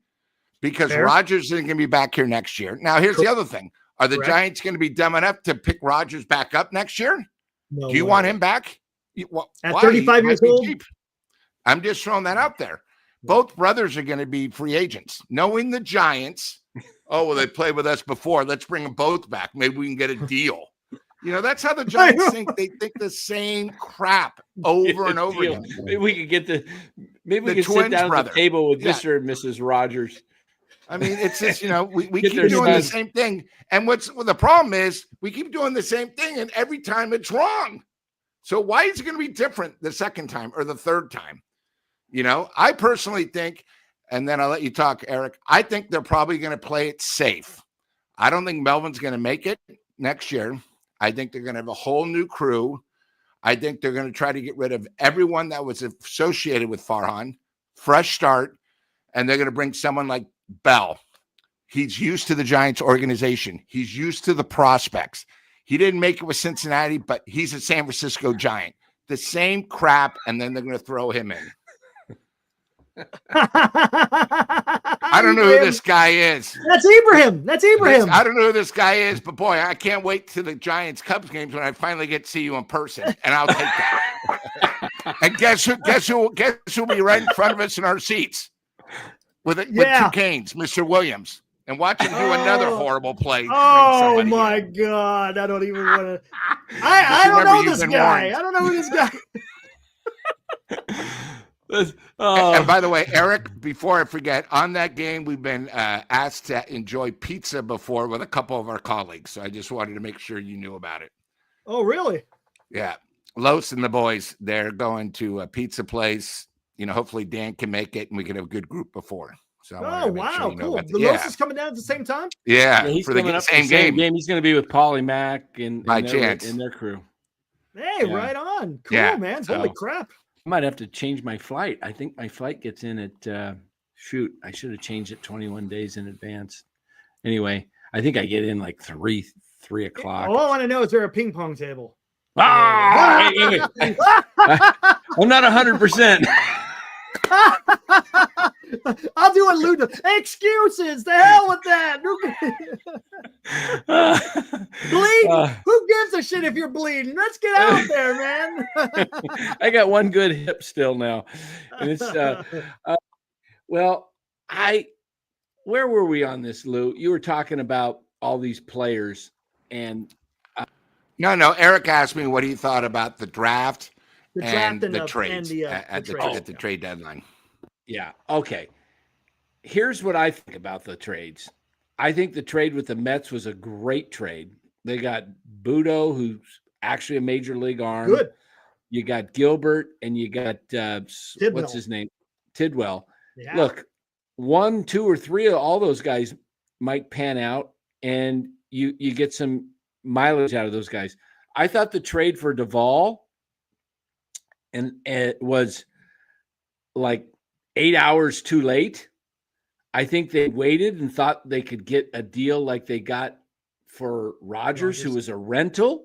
because Rodgers isn't going to be back here next year. Now, here's the other thing. Are the Giants going to be dumb enough to pick Rodgers back up next year? No. Do you want him back? At 35 years old? Cheap. I'm just throwing that out there. Both brothers are going to be free agents. Knowing the Giants, they played with us before. Let's bring them both back. Maybe we can get a deal. That's how the Giants think. They think the same crap over and over again. Maybe we could sit down at the table with Mr. and Mrs. Rogers. I mean, it's just, we keep doing the same thing. And the problem is we keep doing the same thing and every time it's wrong. So why is it going to be different the second time or the third time? I personally think, and then I'll let you talk, Eric. I think they're probably going to play it safe. I don't think Melvin's going to make it next year. I think they're going to have a whole new crew. I think they're going to try to get rid of everyone that was associated with Farhan, fresh start, and they're going to bring someone like Bell. He's used to the Giants organization. He's used to the prospects. He didn't make it with Cincinnati, but he's a San Francisco Giant. The same crap, and then they're going to throw him in. I don't know who this guy is. That's Ibrahim. I don't know who this guy is, but boy, I can't wait to the Giants Cubs games when I finally get to see you in person, and I'll take that. And guess who'll be right in front of us in our seats with two canes, Mr. Williams, and watch him do another horrible play. Oh my God! I don't even want to. I don't know this guy. I don't know who this guy. And by the way, Eric, before I forget, on that game, we've been asked to enjoy pizza before with a couple of our colleagues. So I just wanted to make sure you knew about it. Oh, really? Yeah. Los and the boys, they're going to a pizza place. Hopefully Dan can make it and we can have a good group before. So wow, cool. The Los is coming down at the same time? Yeah, he's for coming the up same game. game. He's going to be with Paulie Mack and their crew. Hey, right on. Cool, man. Holy crap. I might have to change my flight. I think my flight gets in at I should have changed it 21 days in advance. Anyway, I think I get in like 3 o'clock. All I want to know is there a ping pong table? Wait. I'm not 100%. I'll do a Luda. Excuses. The hell with that. Bleed. Who gives a shit if you're bleeding? Let's get out there, man. I got one good hip still now. And it's where were we on this, Lou? You were talking about all these players and No. Eric asked me what he thought about the draft and the trades at the trade deadline. Yeah. Okay. Here's what I think about the trades. I think the trade with the Mets was a great trade. They got Budo, who's actually a major league arm. Good. You got Gilbert and you got what's his name? Tidwell. Yeah. Look, 1, 2, or 3 of all those guys might pan out, and you get some mileage out of those guys. I thought the trade for Duvall and it was like 8 hours too late. I think they waited and thought they could get a deal like they got for Rogers, who was a rental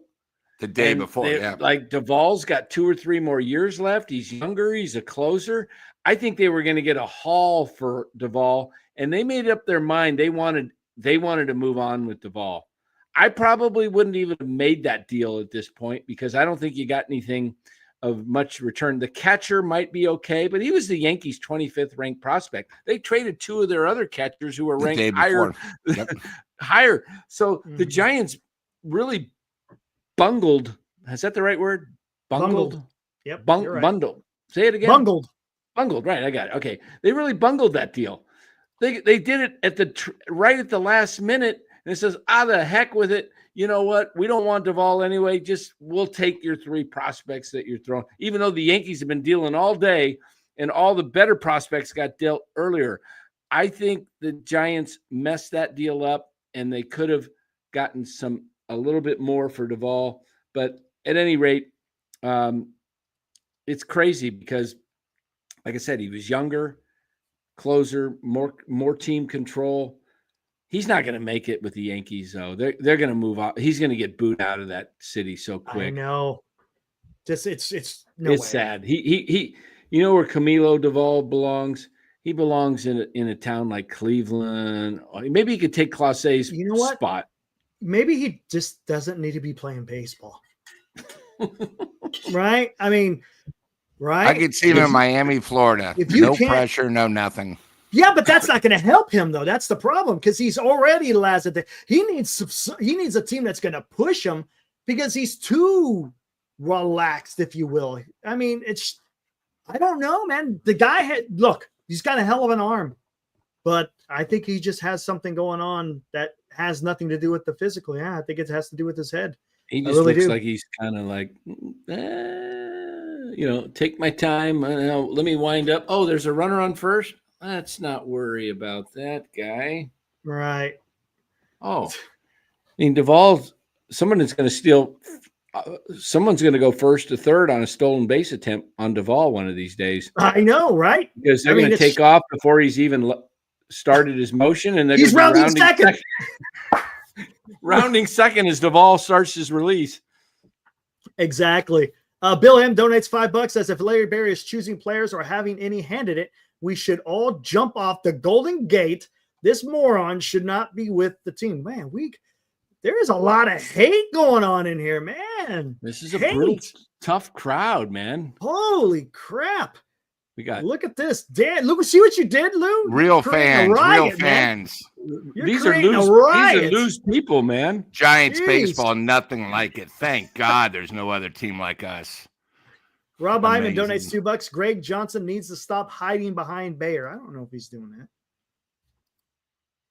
the day before. Like Duvall's got 2 or 3 more years left. He's younger. He's a closer. I think they were going to get a haul for Duvall, and they made up their mind. They wanted to move on with Duvall. I probably wouldn't even have made that deal at this point because I don't think you got anything of much return. The catcher might be okay, but he was the Yankees' 25th ranked prospect. They traded 2 of their other catchers who were ranked higher. Higher. So the Giants really bungled. Is that the right word? Bungled. Yep. Right. Bundled. Say it again. Bungled. Right. I got it. Okay. They really bungled that deal. They did it at right at the last minute. And it says, the heck with it. You know what? We don't want Duvall anyway. We'll take your 3 prospects that you're throwing, even though the Yankees have been dealing all day and all the better prospects got dealt earlier. I think the Giants messed that deal up and they could have gotten a little bit more for Duvall. But at any rate, it's crazy because, like I said, he was younger, closer, more team control. He's not going to make it with the Yankees, though. They're going to move on. He's going to get booed out of that city so quick. I know. It's sad. He you know where Camilo Duvall belongs? He belongs in a town like Cleveland. Maybe he could take Clase's spot. Maybe he just doesn't need to be playing baseball. Right? I mean, right? I could see him in Miami, Florida. No pressure, no nothing. Yeah, but that's not going to help him, though. That's the problem because he's already lazzed. He needs a team that's going to push him because he's too relaxed, if you will. I mean, I don't know, man. The guy he's got a hell of an arm, but I think he just has something going on that has nothing to do with the physical. Yeah, I think it has to do with his head. He just looks like he's kind of like, take my time. Let me wind up. Oh, there's a runner on first. Let's not worry about that guy. Right. Oh, I mean, Duvall's someone is going to steal. Someone's going to go first to third on a stolen base attempt on Duvall one of these days. I know, right? Because they're going to take off before he's even started his motion, and he's rounding second. Rounding second as Duvall starts his release. Exactly. Bill M donates $5. Says if Larry Berry is choosing players or having any hand in it, we should all jump off the Golden Gate. This moron should not be with the team. Man, there is a lot of hate going on in here, man. This is a brutal, tough crowd, man. Holy crap. Look at this. Dan, see what you did, Lou? Real fans. These are loose people, man. Giants baseball, nothing like it. Thank God there's no other team like us. Rob Iman donates $2. Greg Johnson needs to stop hiding behind Bayer. I don't know if he's doing that.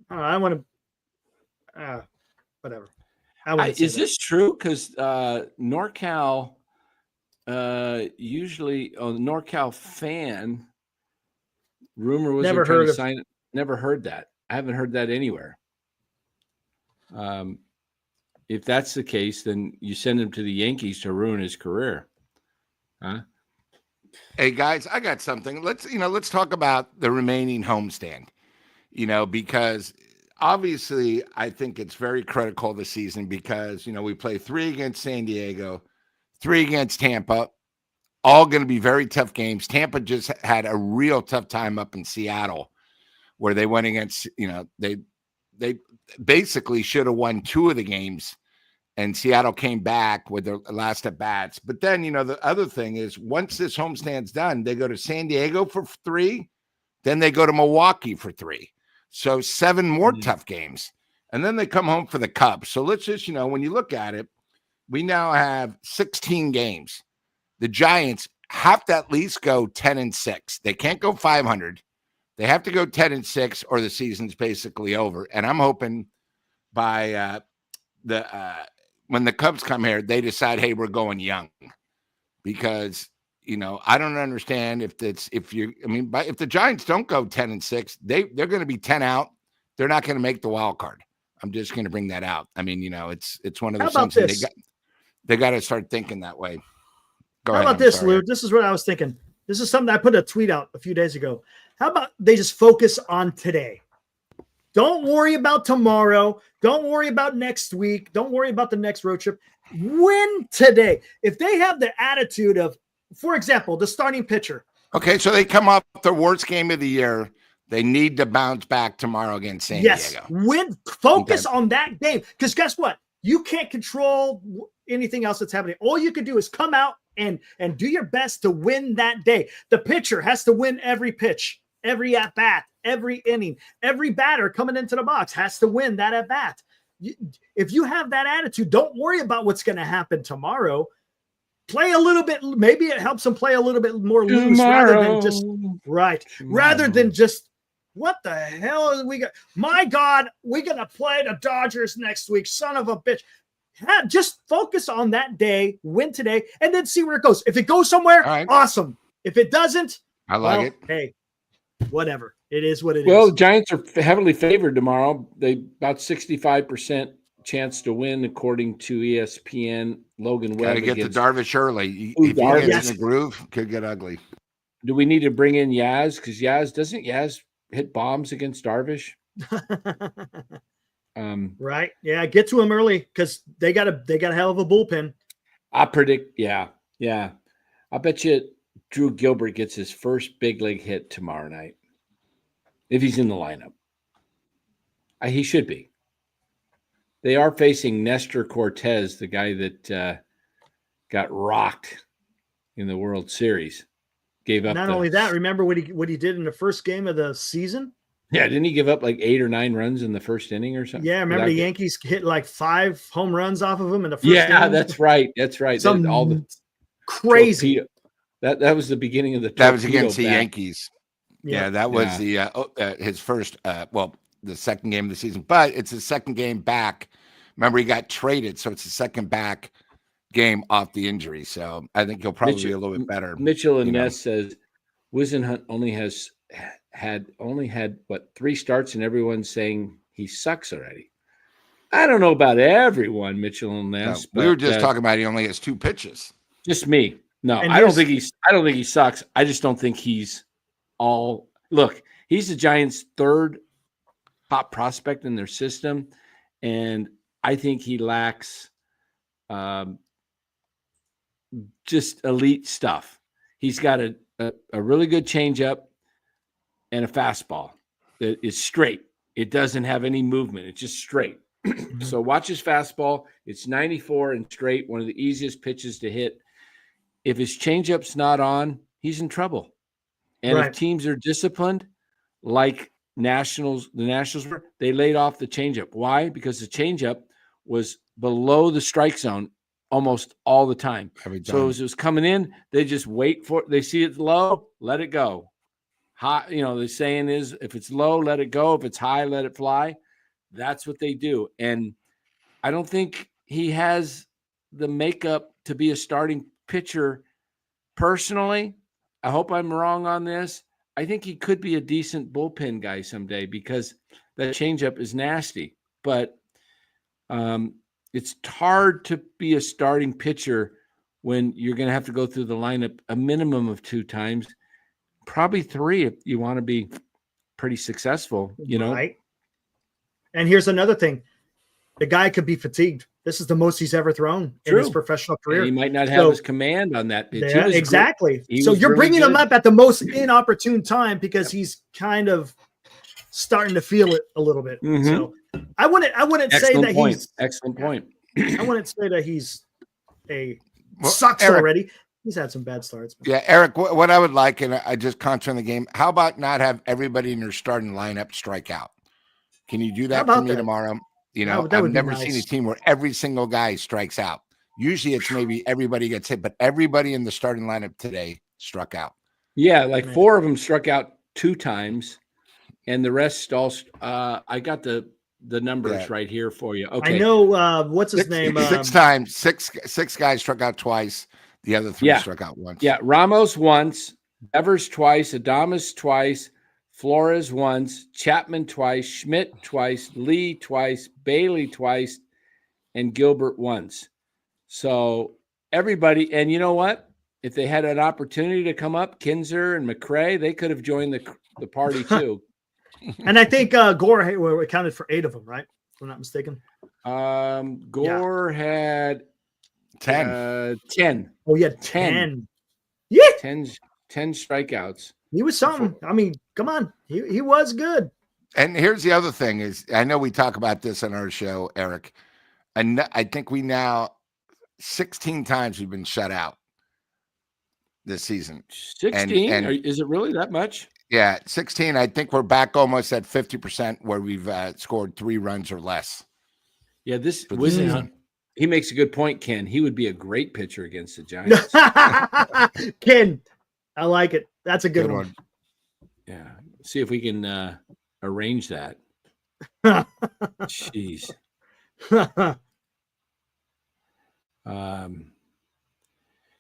I want to whatever. Is this true? Because NorCal usually NorCal fan rumor was never heard of sign it. Never heard that. I haven't heard that anywhere. If that's the case, then you send him to the Yankees to ruin his career. Huh? Hey guys, I got something. Let's talk about the remaining homestand. Because obviously I think it's very critical this season because, we play 3 against San Diego, 3 against Tampa, all going to be very tough games. Tampa just had a real tough time up in Seattle where they went against, they basically should have won 2 of the games and Seattle came back with their last at bats. But then, the other thing is once this homestand's done, they go to San Diego for 3, then they go to Milwaukee for 3. So 7 more tough games. And then they come home for the Cubs. So let's just, when you look at it, we now have 16 games. The Giants have to at least go 10-6. They can't go 500. They have to go 10-6 or the season's basically over. And I'm hoping by when the Cubs come here, they decide, hey, we're going young. Because I don't understand if the Giants don't go 10-6, they're going to be 10 out. They're not going to make the wild card. I'm just going to bring that out. I mean, it's one of those things they got to start thinking that way. How about this, Lou? This is what I was thinking. This is something I put a tweet out a few days ago. How about they just focus on today? Don't worry about tomorrow. Don't worry about next week. Don't worry about the next road trip. Win today. If they have the attitude of, for example, the starting pitcher. Okay, so they come up the worst game of the year. They need to bounce back tomorrow against San Diego. Win. Focus on that game. Because guess what? You can't control anything else that's happening. All you can do is come out and do your best to win that day. The pitcher has to win every pitch, every at-bat, every inning. Every batter coming into the box has to win that at-bat. If you have that attitude, don't worry about what's going to happen tomorrow. Play a little bit. Maybe it helps them play a little bit more loose rather than just what the hell is we got? My God, we're going to play the Dodgers next week. Son of a bitch. Just focus on that day, win today, and then see where it goes. If it goes somewhere, awesome. If it doesn't, I like it. Hey, whatever. It is what it is. Well, the Giants are heavily favored tomorrow. They about 65% chance to win, according to ESPN. Logan Webb. Got to get the Darvish early. If he gets in the groove, could get ugly. Do we need to bring in Yaz? Because doesn't Yaz hit bombs against Darvish? Right. Yeah. Get to him early because they got a hell of a bullpen. I predict. Yeah. I bet you Drew Gilbert gets his first big league hit tomorrow night. If he's in the lineup. He should be. They are facing Nestor Cortez, the guy that got rocked in the World Series. Gave up. Not only that, remember what he did in the first game of the season? Yeah, didn't he give up like 8 or 9 runs in the first inning or something? Yeah, remember the Yankees hit like 5 home runs off of him in the first inning? Yeah, that's right. All the crazy. Torpedo. That was the beginning of the That was against the back. Yankees. Yeah, that was his first the second game of the season. But it's his second game back Remember, he got traded, so it's the second back game off the injury. So I think he'll probably be a little bit better. Mitchell and Ness says Wisenhunt only had what 3 starts, and everyone's saying he sucks already. I don't know about everyone, Mitchell and Ness. No, we were just talking about he only has 2 pitches. Just me. No, And I don't think he sucks. I just don't think he's all. Look, he's the Giants' 3rd top prospect in their system, and I think he lacks just elite stuff. He's got a really good changeup and a fastball that is straight. It doesn't have any movement. It's just straight. So watch his fastball. It's 94 and straight, one of the easiest pitches to hit. If his changeup's not on, he's in trouble. And if teams are disciplined, like the Nationals were, they laid off the changeup. Why? Because the changeup was below the strike zone almost all the time. So as it was coming in, they just wait for it. They see it's low, let it go. High, the saying is, if it's low, let it go. If it's high, let it fly. That's what they do. And I don't think he has the makeup to be a starting pitcher personally. I hope I'm wrong on this. I think he could be a decent bullpen guy someday because that changeup is nasty. But it's hard to be a starting pitcher when you're going to have to go through the lineup a minimum of 2 times, probably 3 if you want to be pretty successful, Right. And here's another thing. The guy could be fatigued. This is the most he's ever thrown in his professional career. And he might not have his command on that pitch. Yeah, exactly. So you're bringing him up at the most inopportune time because he's kind of starting to feel it a little bit. So I wouldn't say that he's excellent point. I wouldn't say that he's sucks Eric, already. He's had some bad starts. Yeah, Eric, what I would like, and I just concentrate on the game, how about not have everybody in your starting lineup strike out? Can you do that for me tomorrow? I've never seen a team where every single guy strikes out. Usually it's maybe everybody gets hit, but everybody in the starting lineup today struck out. Yeah, like 4 of them struck out 2 times, and the rest all I got the numbers right here for you. Okay. I know what's his name? 6 times, six guys struck out twice. The other 3 struck out once. Yeah, Ramos once, Evers twice, Adames twice, Flores once, Chapman twice, Schmidt twice, Lee twice, Bailey twice, and Gilbert once. So everybody, and you know what? If they had an opportunity to come up, Kinzer and McRae, they could have joined the party too. And I think Gore accounted for 8 of them, right? If I'm not mistaken. Gore had 10. 10. Oh, yeah, 10. Yeah. 10 strikeouts. He was something. I mean, come on. He was good. And here's the other thing is, I know we talk about this on our show, Eric, and I think we now 16 times we've been shut out this season. 16? Is it really that much? Yeah, 16. I think we're back almost at 50% where we've scored 3 runs or less. Yeah, he makes a good point, Ken. He would be a great pitcher against the Giants. Ken, I like it. That's a good one. Yeah. See if we can arrange that. Jeez.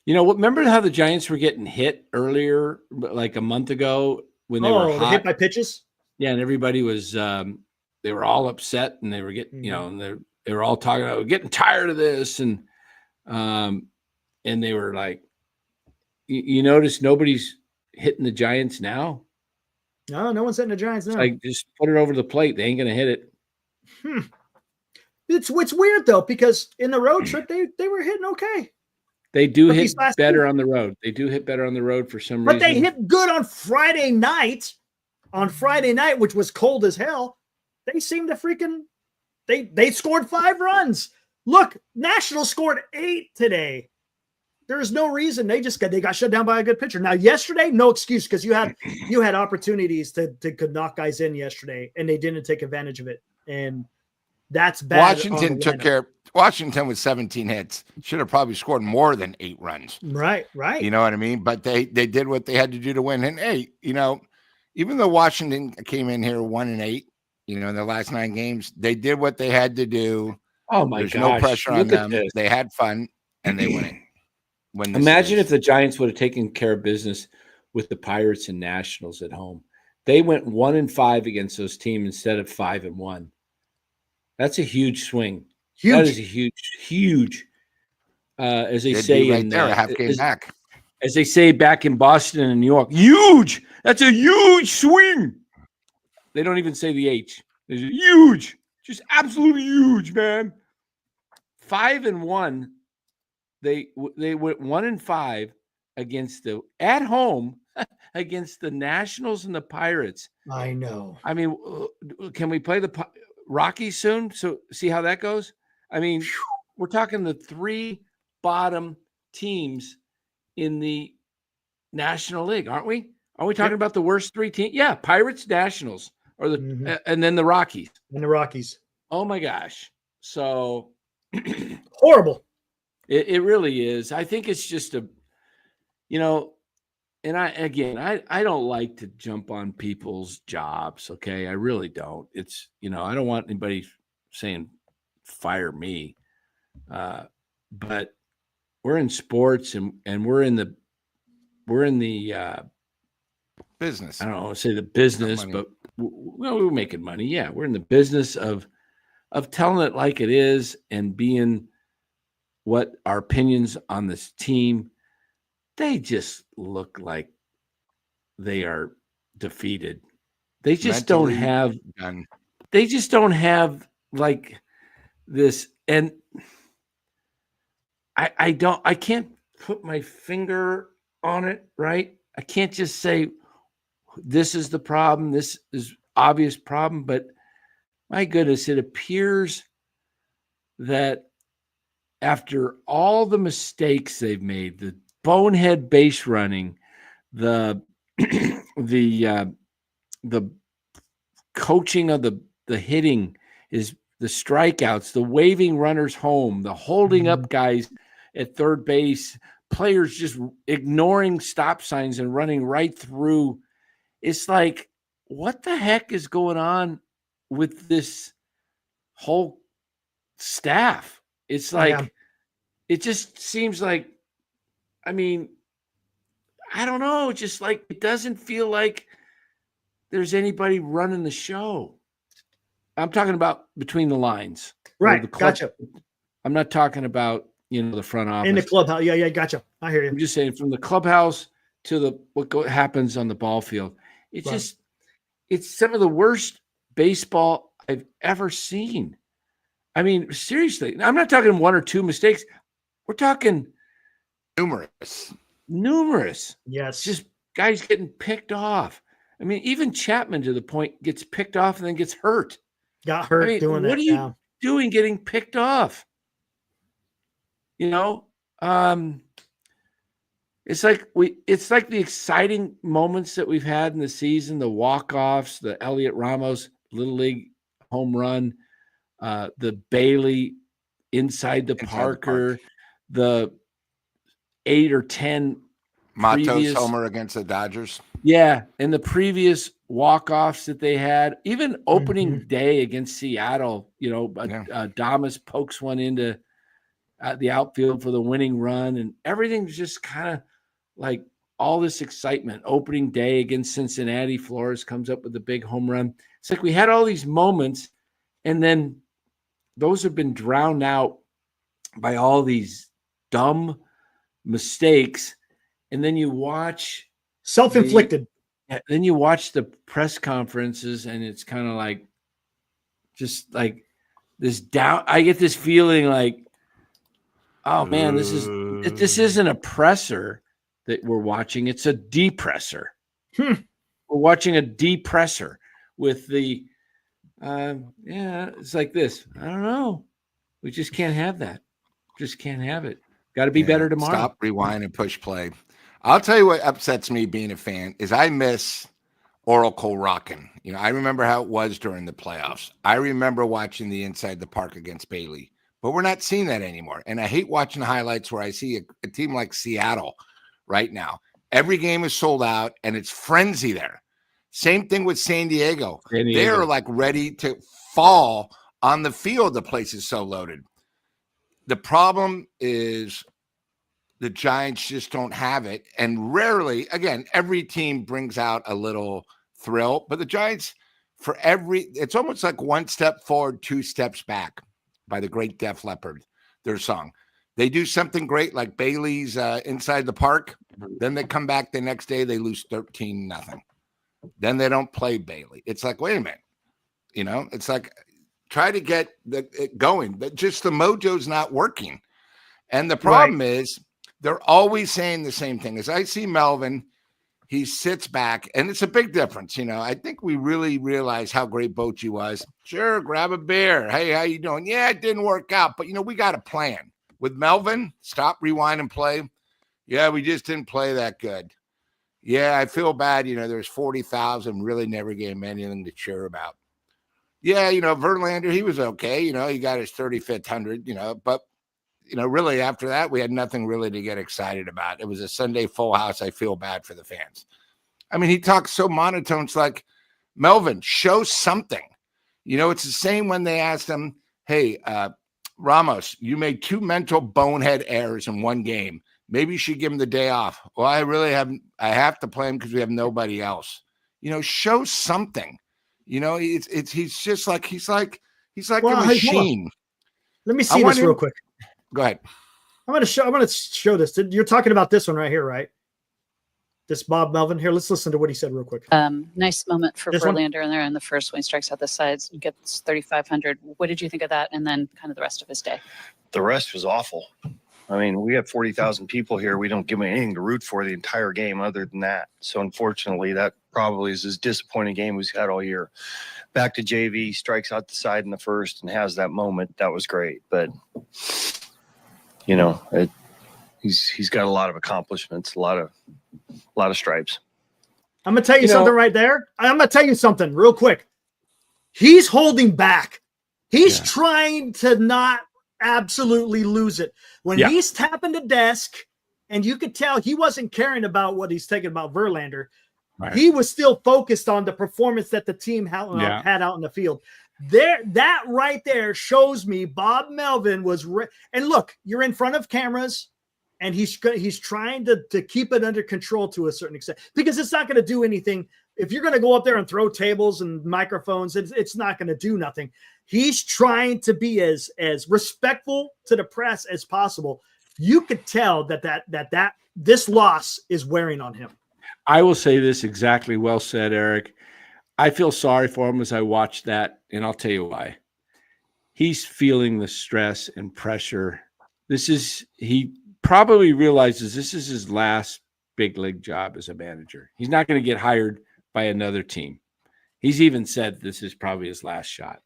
Remember how the Giants were getting hit earlier, like a month ago when they were hot? Hit by pitches? Yeah, and everybody was they were all upset and they were getting, and they were all talking about getting tired of this, and they were like, you notice nobody's hitting the Giants now? No one's hitting the Giants now. Like, just put it over the plate. They ain't gonna hit it. It's weird though, because in the road trip they were hitting okay. They do hit better on the road. They do hit better on the road for some reason. But they hit good on Friday night. On Friday night, which was cold as hell, they seemed to freaking they scored 5 runs. Look, Nationals scored 8 today. There's no reason they got shut down by a good pitcher. Now, yesterday, no excuse, because you had opportunities to knock guys in yesterday, and they didn't take advantage of it. And that's bad. Washington with 17 hits should have probably scored more than 8 runs. Right. You know what I mean? But they did what they had to do to win. And hey, even though Washington came in here 1-8, in the last 9 games, they did what they had to do Oh my There's gosh. no pressure on Look at them. this. They had fun and they win it. Win the Imagine series. if the Giants would have taken care of business with the Pirates and Nationals at home. They went 1-5 against those teams instead of 5-1. That's a huge swing. That is a huge. As they They'd say be right in there, a half game back. as they say back in Boston and New York, huge. That's a huge swing. They don't even say the H. It's huge, just absolutely huge, man. 5-1. They went 1-5 against at home against the Nationals and the Pirates. I know. I mean, can we play the Rockies soon? So see how that goes. I mean, we're talking the 3 bottom teams in the National League, aren't we? Are we talking about the worst 3 teams? Yeah, Pirates, Nationals, or and then the Rockies. And the Rockies. Oh my gosh! So horrible. It really is. I think it's just and I don't like to jump on people's jobs. Okay, I really don't. It's I don't want anybody saying fire me, but we're in sports and we're in the business. I don't want to say the business, but we're making money. Yeah, we're in the business of telling it like it is and being what our opinions on this team. They just look like they are defeated. They just don't have like this. And I can't put my finger on it, right? I can't just say this is the problem. This is obvious problem, but my goodness, it appears that after all the mistakes they've made, the bonehead base running, the coaching of the hitting, is the strikeouts, the waving runners home, the holding up guys at third base, players just ignoring stop signs and running right through. It's like, what the heck is going on with this whole staff? It's like, it just seems like, I mean, I don't know, just like it doesn't feel like there's anybody running the show. I'm talking about between the lines. Right. Gotcha. I'm not talking about, the front office. In the clubhouse. Yeah, gotcha. I hear you. I'm just saying from the clubhouse to what happens on the ball field. It's it's some of the worst baseball I've ever seen. I mean, seriously, I'm not talking 1 or 2 mistakes. We're talking numerous. Yes. Just guys getting picked off. I mean, even Chapman to the point gets picked off and then gets hurt. Got hurt doing that. What are you doing getting picked off? It's like the exciting moments that we've had in the season, the walk-offs, the Elliot Ramos Little League home run, the Bailey inside the Parker, the 8 or 10 Matos homer against the Dodgers. Yeah, and the previous walk-offs that they had, even opening day against Seattle, Damas pokes one into the outfield for the winning run, and everything's just kind of like all this excitement. Opening day against Cincinnati, Flores comes up with a big home run. It's like we had all these moments, and then those have been drowned out by all these dumb mistakes. And then you watch self-inflicted. Then you watch the press conferences, and it's kind of like, just like this down. I get this feeling like, oh man, this isn't a presser that we're watching. It's a depressor. We're watching a depressor with the, it's like this. I don't know. We just can't have that. Just can't have it. Got to be better tomorrow. Stop, rewind, and push play. I'll tell you what upsets me being a fan is I miss Oracle rocking. I remember how it was during the playoffs. I remember watching the inside the park against Bailey, but we're not seeing that anymore. And I hate watching highlights where I see a team like Seattle right now. Every game is sold out and it's frenzy there. Same thing with San Diego. They're like ready to fall On the field, the place is so loaded. The problem is the Giants just don't have it. And rarely, again, every team brings out a little thrill, but the Giants, it's almost like one step forward, two steps back, by the great Def Leppard, their song. They do something great like Bailey's Inside the Park. Then they come back the next day, they lose 13-0. Then they don't play Bailey. It's like, wait a minute. It's like, try to get it going, but just the mojo's not working. And the problem is they're always saying the same thing. As I see Melvin, he sits back, and it's a big difference. I think we really realize how great Bochy was. Sure, grab a beer. Hey, how you doing? Yeah, it didn't work out, but we got a plan. With Melvin, stop, rewind, and play. Yeah, we just didn't play that good. Yeah, I feel bad. There's 40,000, really never gave him anything to cheer about. Yeah, Verlander, he was okay. He got his 35th hundred, but, really after that, we had nothing really to get excited about. It was a Sunday full house. I feel bad for the fans. I mean, he talks so monotone. It's like, Melvin, show something. It's the same when they asked him, hey, Ramos, you made 2 mental bonehead errors in one game. Maybe you should give him the day off. Well, I have to play him because we have nobody else. Show something. He's like a machine. Let me see this real quick. Go ahead. I'm going to show this. You're talking about this one right here, right? This Bob Melvin here. Let's listen to what he said real quick. Nice moment for Verlander in there in the first when he strikes out the sides and gets 3,500. What did you think of that? And then kind of the rest of his day. The rest was awful. I mean, we have 40,000 people here. We don't give him anything to root for the entire game other than that. So unfortunately, that probably is as disappointing game we've had all year. Back to JV, strikes out the side in the first and has that moment. That was great. But, he's got a lot of accomplishments, a lot of stripes. I'm going to tell you something right there. I'm going to tell you something real quick. He's holding back. He's trying to not absolutely lose it. When he's tapping the desk, and you could tell he wasn't caring about what he's thinking about Verlander. Right. He was still focused on the performance that the team had out in the field. That right there shows me Bob Melvin was and look, you're in front of cameras, and he's trying to keep it under control to a certain extent, because it's not going to do anything. If you're going to go up there and throw tables and microphones, it's not going to do nothing. He's trying to be as respectful to the press as possible. You could tell that this loss is wearing on him. I will say this exactly. Well said, Eric. I feel sorry for him as I watch that, and I'll tell you why. He's feeling the stress and pressure. He probably realizes this is his last big league job as a manager. He's not going to get hired by another team. He's even said this is probably his last shot.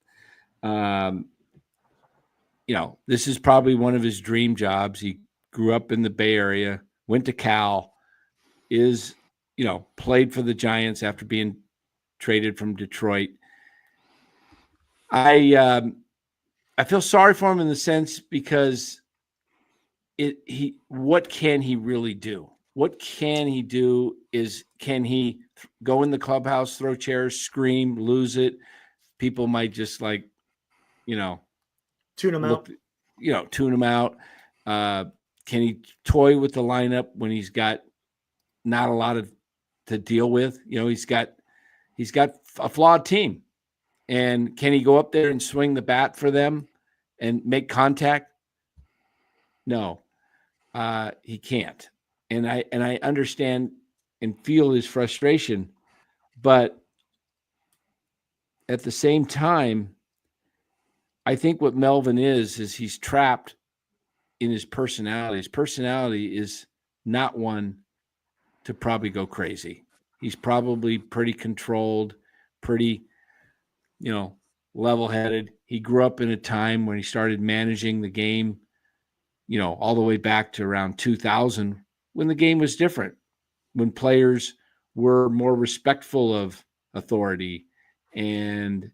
This is probably one of his dream jobs. He grew up in the Bay Area, went to Cal, played for the Giants after being traded from Detroit. I feel sorry for him in the sense because what can he really do? What can he do can he go in the clubhouse, throw chairs, scream, lose it? People might just tune him out. Tune him out. Can he toy with the lineup when he's got not a lot to deal with? He's got a flawed team, and can he go up there and swing the bat for them and make contact? No, he can't. And I understand and feel his frustration, but at the same time, I think what Melvin is he's trapped in his personality. His personality is not one to probably go crazy. He's probably pretty controlled, pretty, level-headed. He grew up in a time when he started managing the game, all the way back to around 2000, when the game was different, when players were more respectful of authority and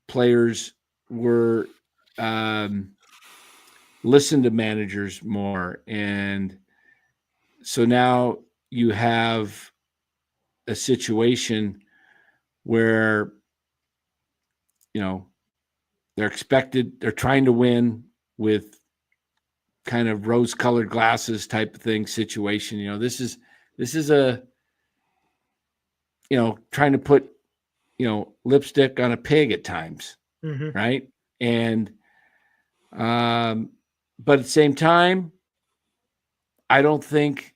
players were listen to managers more. And so now you have a situation where, They're trying to win with kind of rose-colored glasses type of thing situation. This is a, trying to put, lipstick on a pig at times. Mm-hmm. Right. And, but at the same time, I don't think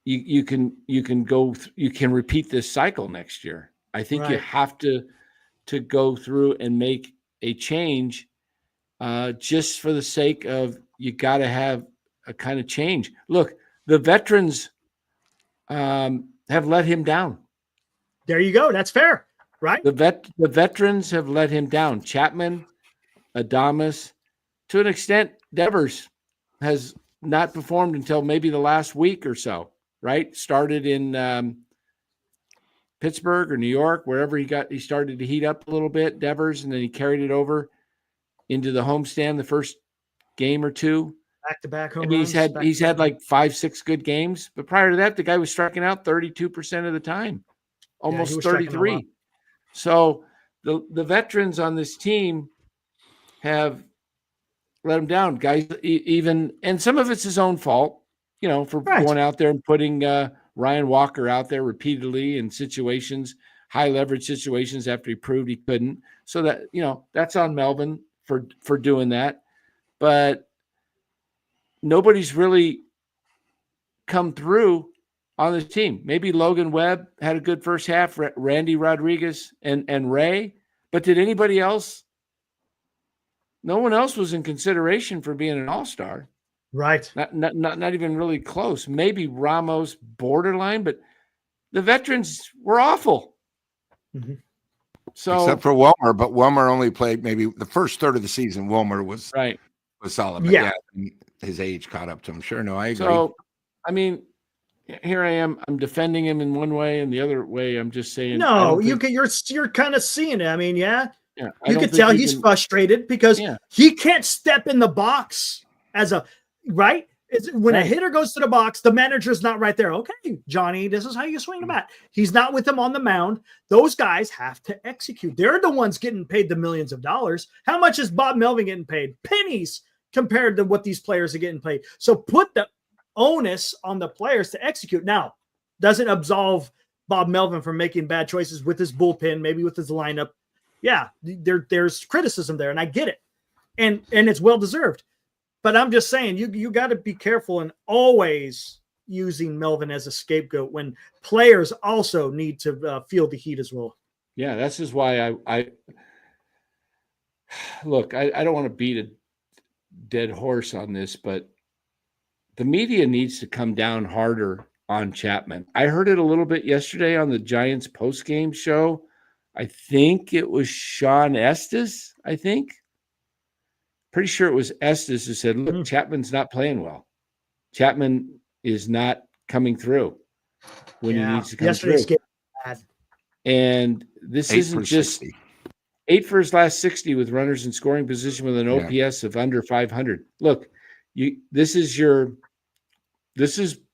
you can repeat this cycle next year. I think you have to go through and make a change, just for the sake of, you got to have a kind of change. Look, the veterans have let him down. There you go. That's fair, right? The veterans have let him down. Chapman, Adames, to an extent, Devers has not performed until maybe the last week or so, right? Started in Pittsburgh or New York, wherever he started to heat up a little bit, Devers, and then he carried it over into the homestand the first game or two. Back-to-back home I mean, runs. he's had like 5-6 good games, but prior to that, the guy was striking out 32% of the time, almost 33. So the veterans on this team have let him down, guys. Even, and some of it's his own fault, for going out there and putting Ryan Walker out there repeatedly in situations, high leverage situations, after he proved he couldn't. So that, that's on Melvin for doing that. But nobody's really come through on this team. Maybe Logan Webb had a good first half, Randy Rodriguez and Ray, but did anybody else? No one else was in consideration for being an all-star. Right. Not even really close. Maybe Ramos borderline, but the veterans were awful. Mm-hmm. So, except for Wilmer, but Wilmer only played maybe the first third of the season. Wilmer was solid. But yeah, his age caught up to him. Sure, no, I agree. So, I mean, here I am. I'm defending him in one way, and the other way, I'm just saying. No, you're kind of seeing it. I mean, you could tell he's frustrated because he can't step in the box as a right. When a hitter goes to the box, the manager's not right there. Okay, Johnny, this is how you swing the bat. He's not with him on the mound. Those guys have to execute. They're the ones getting paid the millions of dollars. How much is Bob Melvin getting paid? Pennies compared to what these players are getting paid. So put the onus on the players to execute. Now, doesn't absolve Bob Melvin from making bad choices with his bullpen, maybe with his lineup. Yeah, there's criticism there, and I get it. And it's well-deserved. But I'm just saying, you got to be careful and always using Melvin as a scapegoat when players also need to feel the heat as well. Yeah, that's just why I look, I don't want to beat a dead horse on this, but the media needs to come down harder on Chapman. I heard it a little bit yesterday on the Giants post-game show. I think it was Sean Estes, Pretty sure it was Estes who said, look, Chapman's not playing well. Chapman is not coming through when he needs to come through. And this isn't just 8 for his last 60 with runners in scoring position with an OPS of under 500. Look, this is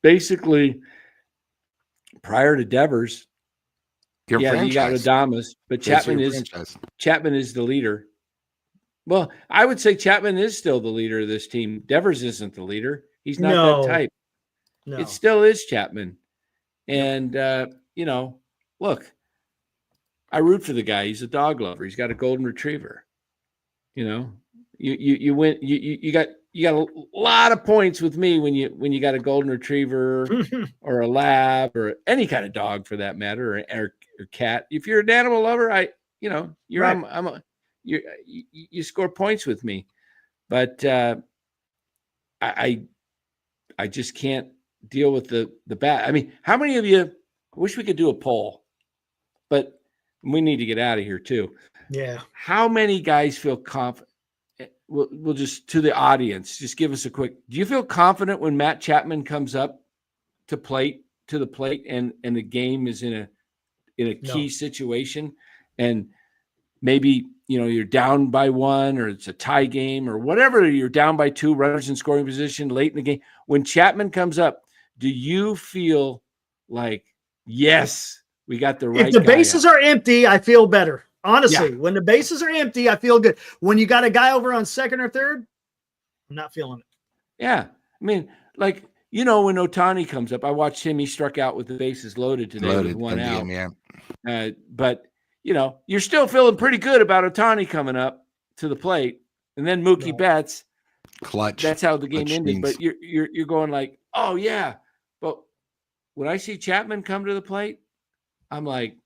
basically prior to Devers. You got Adames, but Chapman is the leader. Well, I would say Chapman is still the leader of this team. Devers isn't the leader. He's not that type. No. It still is Chapman. And, look, I root for the guy. He's a dog lover. He's got a golden retriever. You win. You got a lot of points with me when you got a golden retriever or a lab or any kind of dog for that matter, or cat. If you're an animal lover, you score points with me, but I just can't deal with the bat. I mean, how many of you? I wish we could do a poll, but we need to get out of here too. Yeah. How many guys feel confident? We'll just, to the audience, just give us a quick. Do you feel confident when Matt Chapman comes up to the plate, and the game is in a key situation, and maybe you're down by 1 or it's a tie game or whatever, you're down by 2 runners in scoring position late in the game. When Chapman comes up, do you feel like, yes, we got the right guy? If the bases are empty, I feel better. Honestly, when the bases are empty, I feel good. When you got a guy over on second or third, I'm not feeling it. Yeah. I mean, like, when Ohtani comes up, I watched him. He struck out with the bases loaded today with one out. Yeah. But, you're still feeling pretty good about Ohtani coming up to the plate. And then Mookie Betts. Clutch. That's how the game ended. Means. But you're going like, oh, yeah. But when I see Chapman come to the plate, I'm like,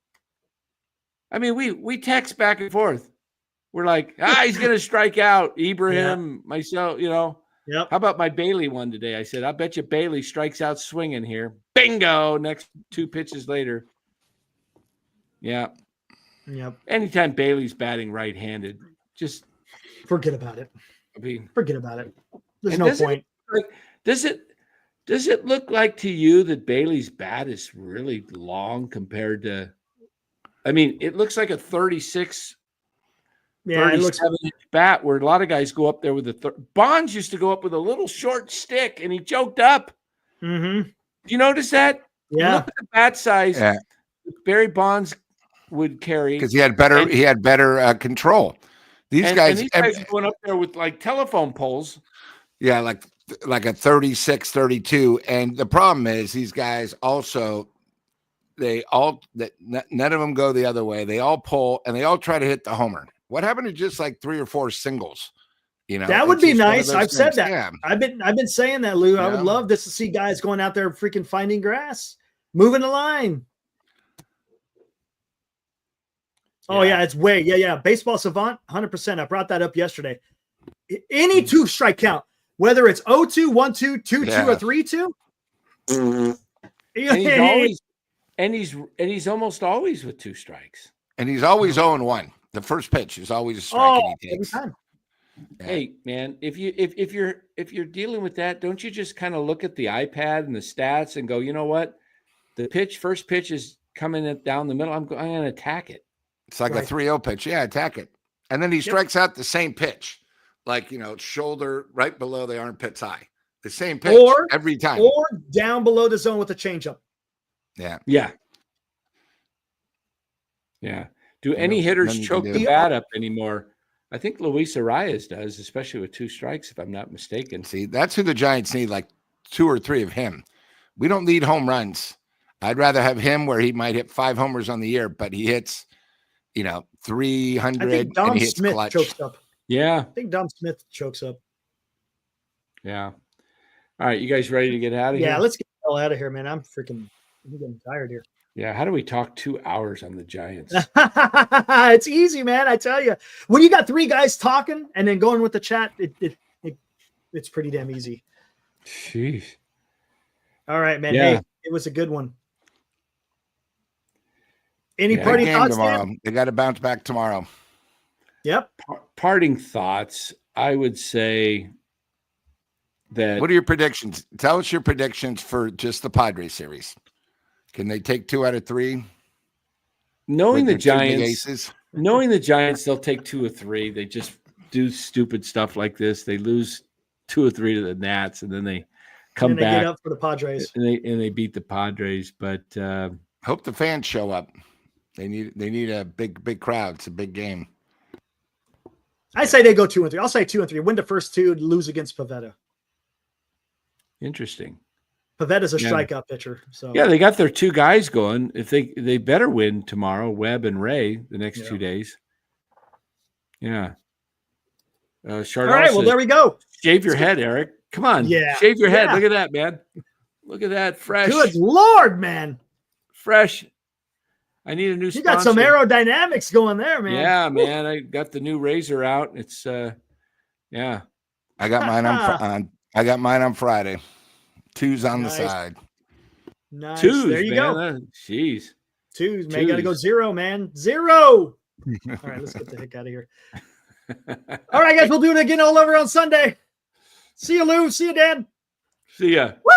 I mean, we text back and forth. We're like, he's going to strike out. Ibrahim, myself, Yep. How about my Bailey one today? I said, I bet you Bailey strikes out swinging here. Bingo. Next 2 pitches later. Yeah. Yep. Anytime Bailey's batting right-handed, just forget about it. I mean, forget about it. There's no point. Does it look like to you that Bailey's bat is really long compared to? I mean, it looks like a 36. Yeah, it looks inch bat where a lot of guys go up there with Bonds used to go up with a little short stick and he choked up. Mm-hmm. Do you notice that? Yeah. Look at the bat size. Yeah. Barry Bonds would carry because he had better control. These guys are going up there with like telephone poles. Yeah, like a 36, 32. And the problem is these guys also, none of them go the other way. They all pull and they all try to hit the homer. What happened to just like 3 or 4 singles? That would be nice. I've said that. Yeah. I've been saying that, Lou. Yeah. I would love this to see guys going out there freaking finding grass, moving the line. Oh yeah, it's way Baseball Savant, 100%. I brought that up yesterday. Any 2-strike count, whether it's 0-2, 1-2, 2-2, or 3-2. And he's almost always with 2 strikes. And he's always 0-1. The first pitch is always a strike. He takes. Every time. Hey man, if you're dealing with that, don't you just kind of look at the iPad and the stats and go, you know what, first pitch is coming down the middle. I'm going to attack it. It's like a 3-0 pitch. Yeah, attack it. And then he strikes out the same pitch, like shoulder right below the armpits high. The same pitch every time, or down below the zone with a changeup. Yeah. Do any hitters choke the bat up anymore? I think Luis Arias does, especially with 2 strikes, if I'm not mistaken. See, that's who the Giants need, like 2 or 3 of him. We don't need home runs. I'd rather have him where he might hit 5 homers on the year, but he hits, 300 I think Dom and he hits Smith clutch. chokes up. Yeah. I think Dom Smith chokes up. Yeah. All right. You guys ready to get out of here? Yeah, let's get the hell out of here, man. I'm getting tired here. Yeah. How do we talk 2 hours on the Giants? It's easy, man. I tell you, when you got 3 guys talking and then going with the chat, it's pretty damn easy. Jeez. All right, man. Yeah. Hey, it was a good one. Any parting game thoughts, tomorrow? Dan? They got to bounce back tomorrow. Yep. Parting thoughts. I would say that. What are your predictions? Tell us your predictions for just the Padres series. Can they take 2 out of 3? Knowing the Giants, aces? knowing the Giants, they'll take 2 or 3. They just do stupid stuff like this. They lose 2 or 3 to the Nats, and then they come back get up for the Padres, and they beat the Padres. But hope the fans show up. They need a big crowd. It's a big game. I say they go 2 and 3. I'll say 2 and 3. Win the first 2, lose against Pivetta. Interesting. Pavetta's a strikeout pitcher. So yeah, they got their 2 guys going. If they better win tomorrow, Webb and Ray, the next 2 days. Yeah. All right, well, there we go. Shave your head, Eric. Come on. Yeah. Shave your head. Look at that, man. Look at that. Fresh. Good Lord, man. Fresh. I need a new sponsor. You got some aerodynamics going there, man. Yeah, man. I got the new razor out. It's yeah. I got mine on Friday. 2s on the side. Nice. 2s, there you man. go. Jeez. 2s, man. Got to go 0, man. 0. All right, let's get the heck out of here. All right, guys. We'll do it again all over on Sunday. See you, Lou. See you, Dan. See ya. Woo!